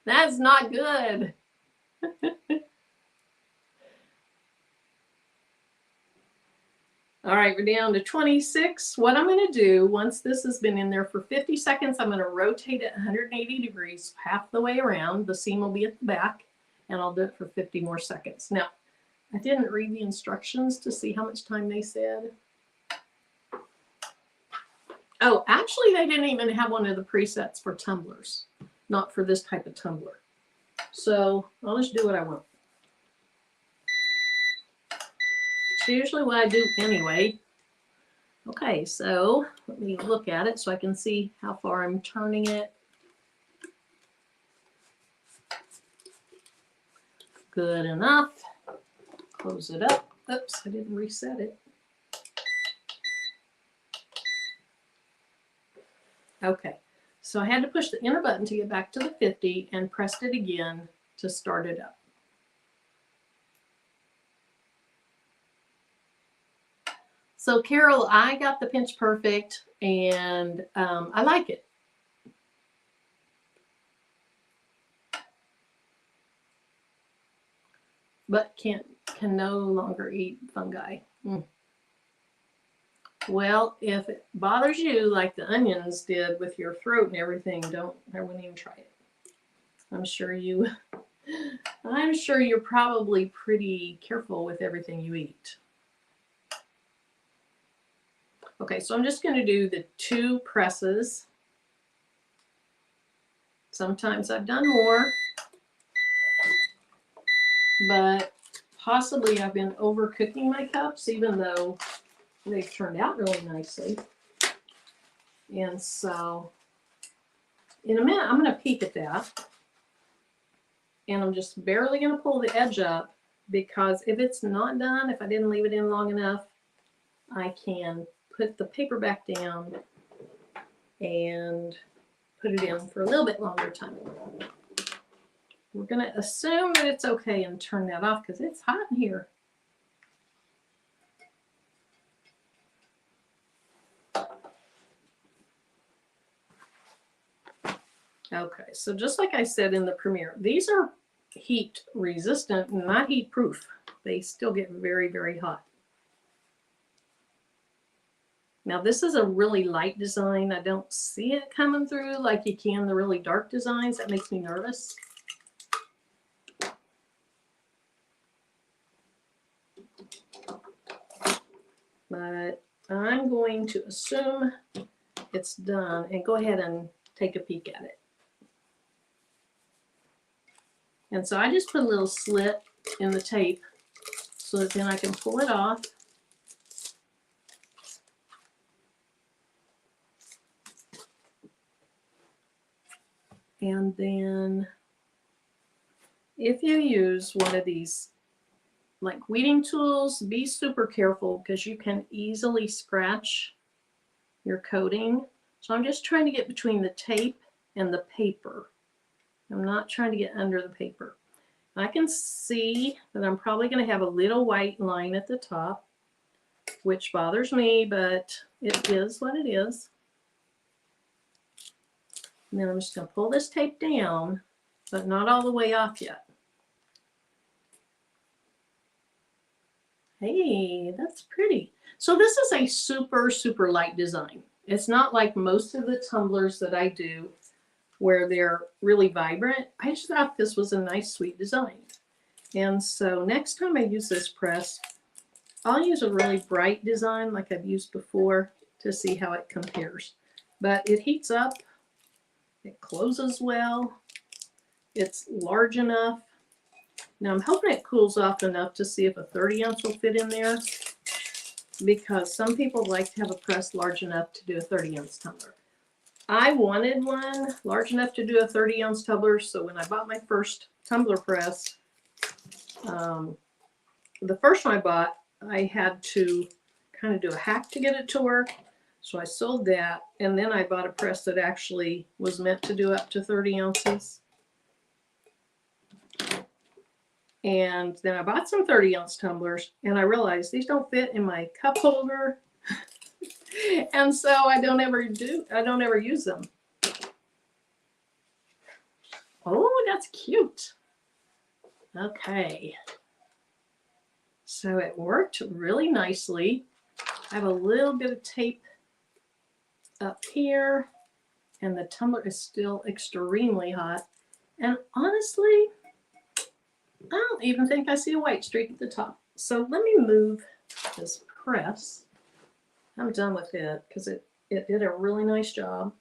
That's not good. All right, we're down to 26. What I'm going to do, once this has been in there for 50 seconds, I'm going to rotate it 180 degrees, half the way around. The seam will be at the back, and I'll do it for 50 more seconds. Now, I didn't read the instructions to see how much time they said. Oh, actually, they didn't even have one of the presets for tumblers, not for this type of tumbler. So I'll just do what I want. It's usually what I do anyway. Okay, so let me look at it so I can see how far I'm turning it. Good enough. Close it up. Oops, I didn't reset it. Okay, so I had to push the enter button to get back to the 50 and pressed it again to start it up. So Carol, I got the pinch perfect and I like it. But can no longer eat fungi. Well, if it bothers you like the onions did with your throat and everything, I wouldn't even try it. I'm sure you're probably pretty careful with everything you eat. Okay, so I'm just going to do the 2 presses. Sometimes I've done more, but possibly I've been overcooking my cups, even though they've turned out really nicely. And so in a minute, I'm going to peek at that. And I'm just barely going to pull the edge up, because if it's not done, if I didn't leave it in long enough, I can put the paper back down and put it in for a little bit longer time. We're going to assume that it's okay and turn that off because it's hot in here. Okay, so just like I said in the Premiere, these are heat resistant, not heat proof. They still get very, very hot. Now this is a really light design. I don't see it coming through like you can the really dark designs. That makes me nervous. But I'm going to assume it's done and go ahead and take a peek at it. And so I just put a little slit in the tape so that then I can pull it off. And then if you use one of these like weeding tools, be super careful because you can easily scratch your coating. So I'm just trying to get between the tape and the paper. I'm not trying to get under the paper. I can see that I'm probably going to have a little white line at the top, which bothers me, but it is what it is. And then I'm just going to pull this tape down, but not all the way off yet. Hey, that's pretty. So this is a super, super light design. It's not like most of the tumblers that I do where they're really vibrant. I just thought this was a nice, sweet design. And so next time I use this press, I'll use a really bright design like I've used before to see how it compares. But it heats up. It closes well. It's large enough. Now I'm hoping it cools off enough to see if a 30-ounce will fit in there, because some people like to have a press large enough to do a 30-ounce tumbler. I wanted one large enough to do a 30-ounce tumbler, so when I bought my first tumbler press, the first one I bought, I had to kind of do a hack to get it to work. So I sold that, and then I bought a press that actually was meant to do up to 30 ounces. And then I bought some 30-ounce tumblers, and I realized these don't fit in my cup holder. And so I don't ever use them. Oh, that's cute. Okay. So it worked really nicely. I have a little bit of tape up here, and the tumbler is still extremely hot. And honestly, I don't even think I see a white streak at the top. So let me move this press. I'm done with it because it did a really nice job.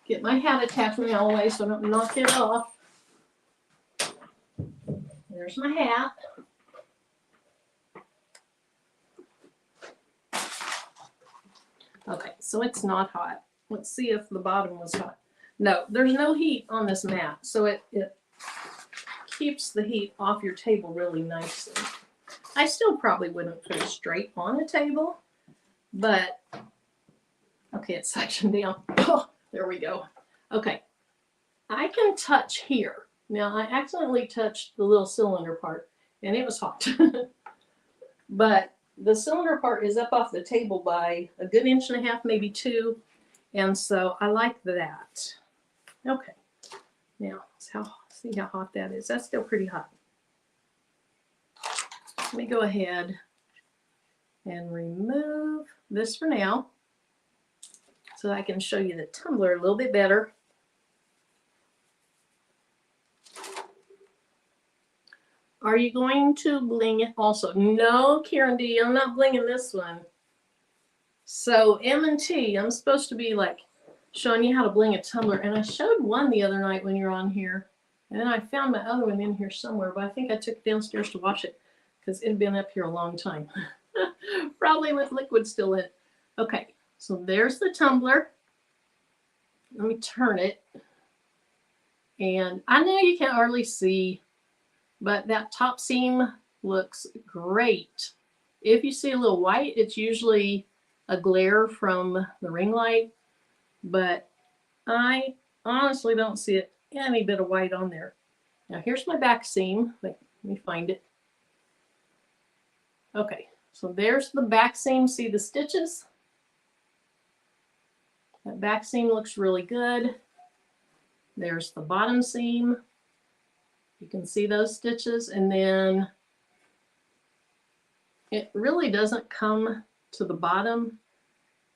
Get my hat attachment out of the way so I don't knock it off. There's my hat. Okay, so it's not hot. Let's see if the bottom was hot. No, there's no heat on this mat, so it keeps the heat off your table really nicely. I still probably wouldn't put it straight on a table, but okay, it's sectioned down. Oh, there we go. Okay, I can touch here. Now, I accidentally touched the little cylinder part, and it was hot. But the cylinder part is up off the table by a good 1.5 inches, maybe 2. And so I like that. Okay. Now, see how hot that is. That's still pretty hot. Let me go ahead and remove this for now so I can show you the tumbler a little bit better. Are you going to bling it also? No, Karen D, I'm not blinging this one. So M&T, I'm supposed to be like showing you how to bling a tumbler. And I showed one the other night when you were on here. And then I found my other one in here somewhere, but I think I took it downstairs to wash it because it had been up here a long time. Probably with liquid still in it. Okay, so there's the tumbler. Let me turn it. And I know you can't hardly see, but that top seam looks great. If you see a little white, it's usually a glare from the ring light, but I honestly don't see it any bit of white on there. Now here's my back seam. Let me find it. Okay, so there's the back seam. See the stitches? That back seam looks really good. There's the bottom seam. You can see those stitches, and then it really doesn't come to the bottom,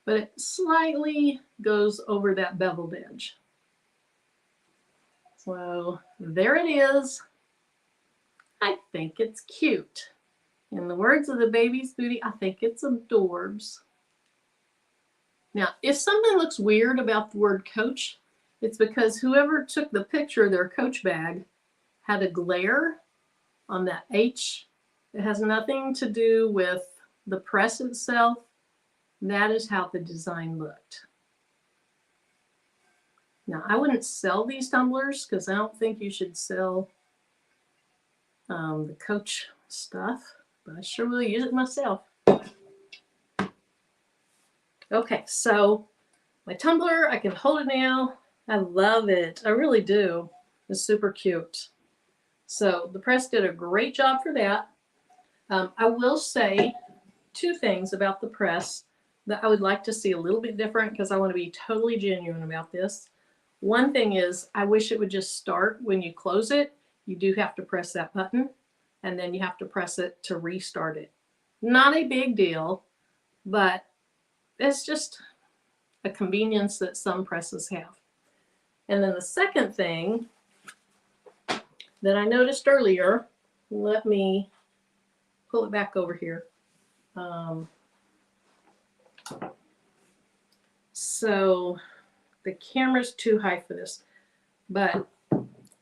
but it slightly goes over that beveled edge. So there it is. I think it's cute. In the words of the baby's booty, I think it's adorbs. Now, if something looks weird about the word Coach, it's because whoever took the picture of their Coach bag had a glare on that H. It has nothing to do with the press itself. That is how the design looked. Now, I wouldn't sell these tumblers because I don't think you should sell the Coach stuff, but I sure will use it myself. Okay, so my tumbler, I can hold it now. I love it. I really do. It's super cute. So the press did a great job for that. I will say 2 things about the press that I would like to see a little bit different because I want to be totally genuine about this. One thing is I wish it would just start when you close it. You do have to press that button, and then you have to press it to restart it. Not a big deal, but it's just a convenience that some presses have. And then the second thing that I noticed earlier, let me pull it back over here. So the camera's too high for this, but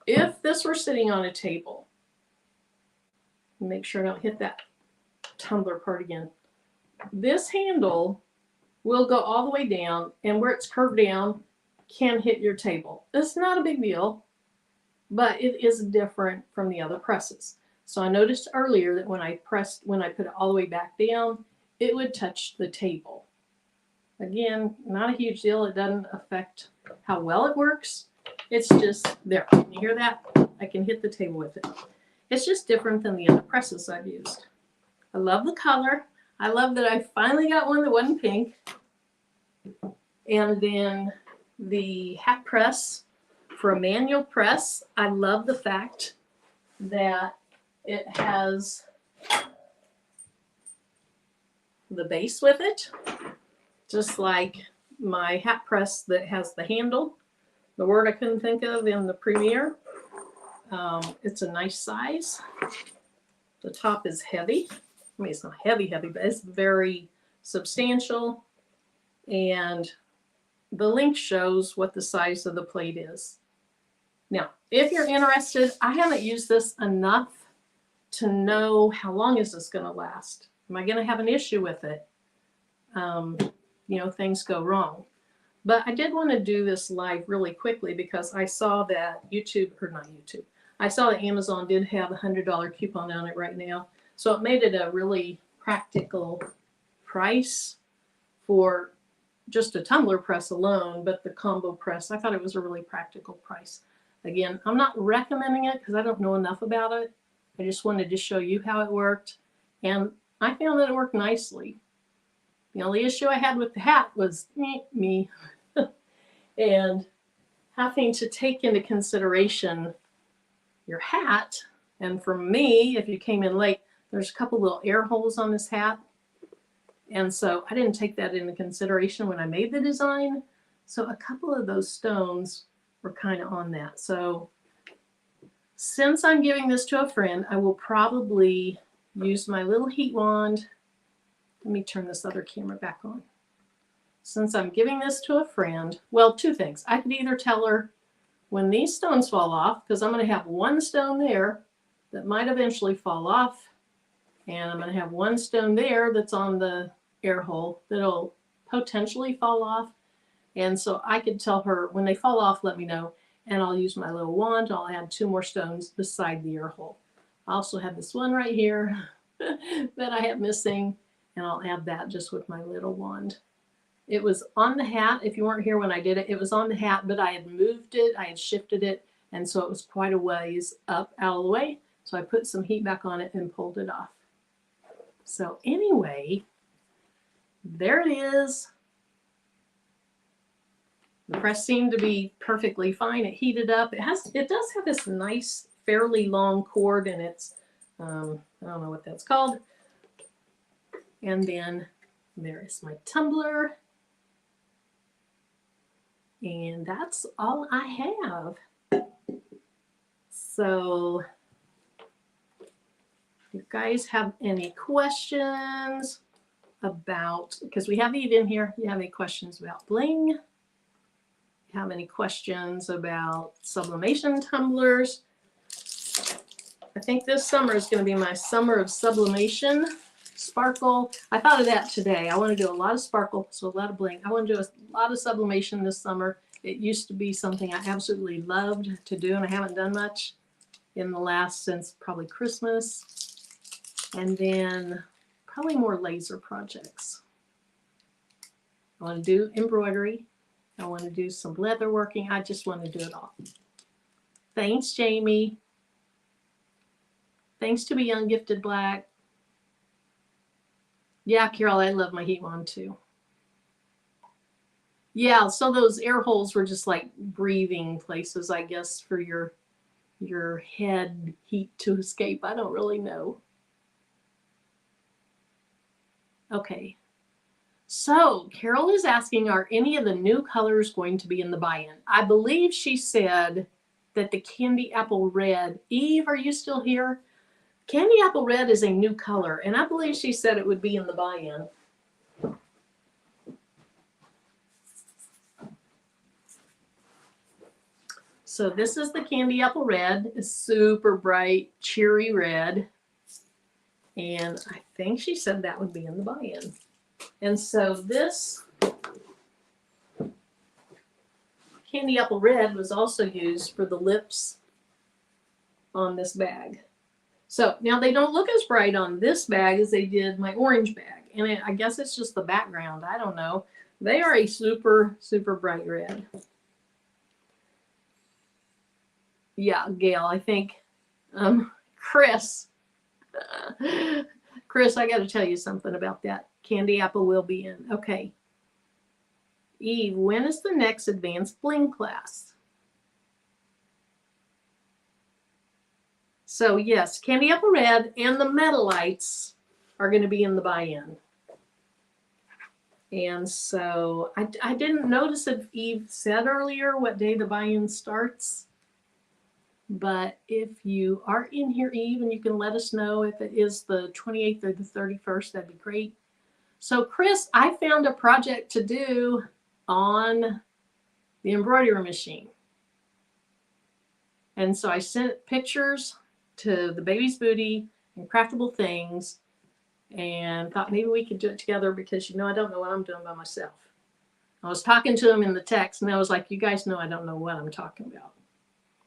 if this were sitting on a table, make sure I don't hit that tumbler part again. This handle will go all the way down, and where it's curved down can hit your table. It's not a big deal, but it is different from the other presses. So I noticed earlier that when I put it all the way back down, it would touch the table. Again, not a huge deal. It doesn't affect how well it works. It's just there. You hear that? I can hit the table with it. It's just different than the other presses I've used. I love the color. I love that I finally got one that wasn't pink. And then the hat press for a manual press. I love the fact that it has the base with it, just like my hat press that has the handle, the word I couldn't think of in the Premiere. It's a nice size. The top is heavy. I mean, it's not heavy, but it's very substantial. And the link shows what the size of the plate is. Now, if you're interested, I haven't used this enough to know how long is this going to last. Am I going to have an issue with it? You know, things go wrong. But I did want to do this live really quickly because I saw that I saw that Amazon did have a $100 coupon on it right now. So it made it a really practical price for just a tumbler press alone, but the combo press, I thought it was a really practical price. Again, I'm not recommending it because I don't know enough about it. I just wanted to show you how it worked. And I found that it worked nicely. The only issue I had with the hat was me and having to take into consideration your hat. And for me, if you came in late, there's a couple little air holes on this hat. And so I didn't take that into consideration when I made the design. So a couple of those stones were kind of on that. So since I'm giving this to a friend, I will probably use my little heat wand. Let me turn this other camera back on. Since I'm giving this to a friend, well, two things. I could either tell her when these stones fall off, because I'm going to have one stone there that might eventually fall off, and I'm going to have one stone there that's on the air hole that'll potentially fall off. And so I could tell her when they fall off, let me know, and I'll use my little wand. I'll add 2 more stones beside the air hole. I also have this one right here that I have missing, and I'll add that just with my little wand. It was on the hat. If you weren't here when I did it, it was on the hat, but I had moved it, I had shifted it, and so it was quite a ways up out of the way. So I put some heat back on it and pulled it off. So anyway, there it is. The press seemed to be perfectly fine. It heated up. It does have this nice, fairly long cord, and it's I don't know what that's called. And then there is my tumbler. And that's all I have. So if you guys have any questions about, because we have it in here, you have any questions about bling? You have any questions about sublimation tumblers? I think this summer is going to be my summer of sublimation. Sparkle. I thought of that today. I want to do a lot of sparkle, so a lot of bling. I want to do a lot of sublimation this summer. It used to be something I absolutely loved to do, and I haven't done much in the last, since probably Christmas. And then probably more laser projects. I want to do embroidery. I want to do some leather working. I just want to do it all. Thanks, Jamie. Thanks to Be Young Gifted Black. Yeah, Carol, I love my heat wand too. Yeah, so those air holes were just like breathing places, I guess, for your head heat to escape. I don't really know. Okay. So Carol is asking, are any of the new colors going to be in the buy-in? I believe she said that the candy apple red. Eve, are you still here? Candy apple red is a new color, and I believe she said it would be in the buy-in. So this is the candy apple red. It's super bright, cheery red. And I think she said that would be in the buy-in. And so this candy apple red was also used for the lips on this bag. So now they don't look as bright on this bag as they did my orange bag. And I guess it's just the background. I don't know. They are a super, super bright red. Yeah, Gail, I think Chris, Chris, I got to tell you something about that. Candy apple will be in. Okay. Eve, when is the next advanced bling class? So yes, Candy Apple Red and the Metalites are going to be in the buy-in. And so I didn't notice if Eve said earlier what day the buy-in starts. But if you are in here, Eve, and you can let us know if it is the 28th or the 31st, that'd be great. So Chris, I found a project to do on the embroidery machine. And so I sent pictures to the Baby's Booty and Craftable Things and thought maybe we could do it together because, you know, I don't know what I'm doing by myself. I was talking to them in the text and I was like, you guys know I don't know what I'm talking about.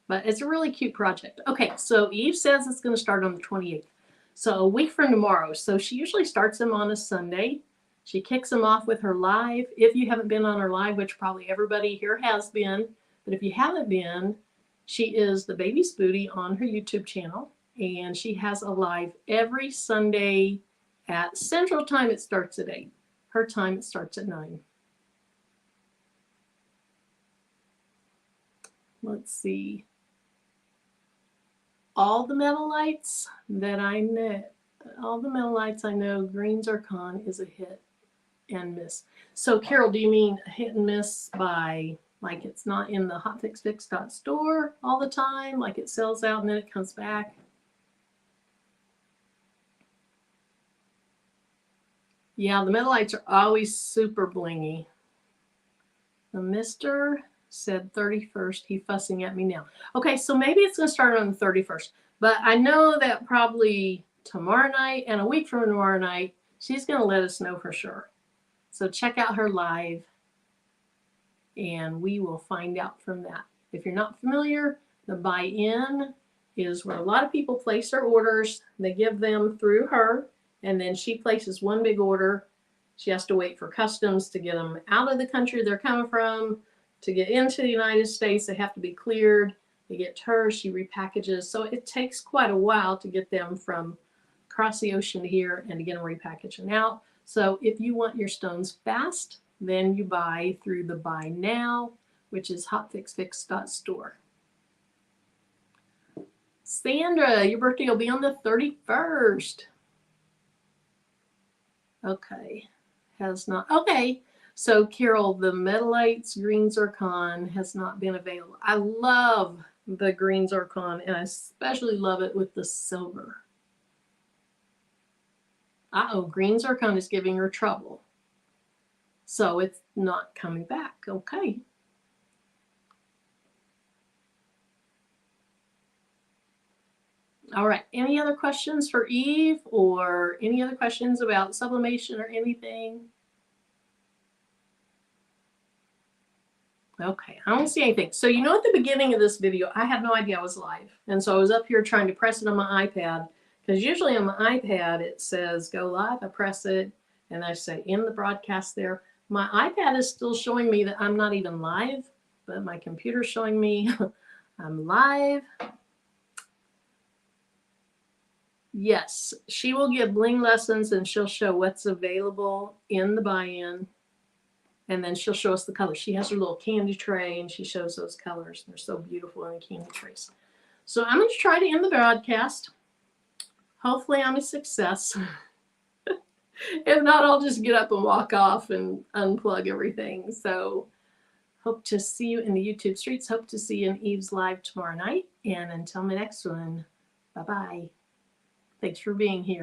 But it's a really cute project. Okay, so Eve says it's going to start on the 28th. So a week from tomorrow. So she usually starts them on a Sunday. She kicks them off with her live. If you haven't been on her live, which probably everybody here has been, but if you haven't been, she is the Baby's Booty on her YouTube channel. And she has a live every Sunday at Central Time. It starts at 8. Her time, it starts at 9. Let's see. All the Metalites that I know, Green Zircon is a hit and miss. So Carol, do you mean hit and miss by like it's not in the hotfixfix.store all the time, like it sells out and then it comes back? Yeah, the Metalites are always super blingy. The Mister said 31st. He fussing at me now. Okay, so maybe it's going to start on the 31st. But I know that probably tomorrow night and a week from tomorrow night, she's going to let us know for sure. So check out her live and we will find out from that. If you're not familiar, the buy-in is where a lot of people place their orders. They give them through her and then she places one big order. She has to wait for customs to get them out of the country they're coming from. To get into the United States, they have to be cleared. They get to her, she repackages. So it takes quite a while to get them from across the ocean to here and to get them repackaged and out. So if you want your stones fast, then you buy through the buy now, which is hotfixfix.store. Sandra, your birthday will be on the 31st. Okay. Has not. Okay. So Carol, the Metalites Green Zircon has not been available. I love the Green Zircon and I especially love it with the silver. Uh-oh, Green Zircon is giving her trouble. So it's not coming back. Okay. All right. Any other questions for Eve or any other questions about sublimation or anything? Okay, I don't see anything. So you know at the beginning of this video, I had no idea I was live. And so I was up here trying to press it on my iPad. Because usually on my iPad, it says go live. I press it and I say in the broadcast there. My iPad is still showing me that I'm not even live. But my computer's showing me I'm live. Yes, she will give bling lessons and she'll show what's available in the buy-in. And then she'll show us the colors. She has her little candy tray and she shows those colors. They're so beautiful in the candy trays. So I'm going to try to end the broadcast. Hopefully I'm a success. If not, I'll just get up and walk off and unplug everything. So hope to see you in the YouTube streets. Hope to see you in Eve's live tomorrow night. And until my next one, bye-bye. Thanks for being here.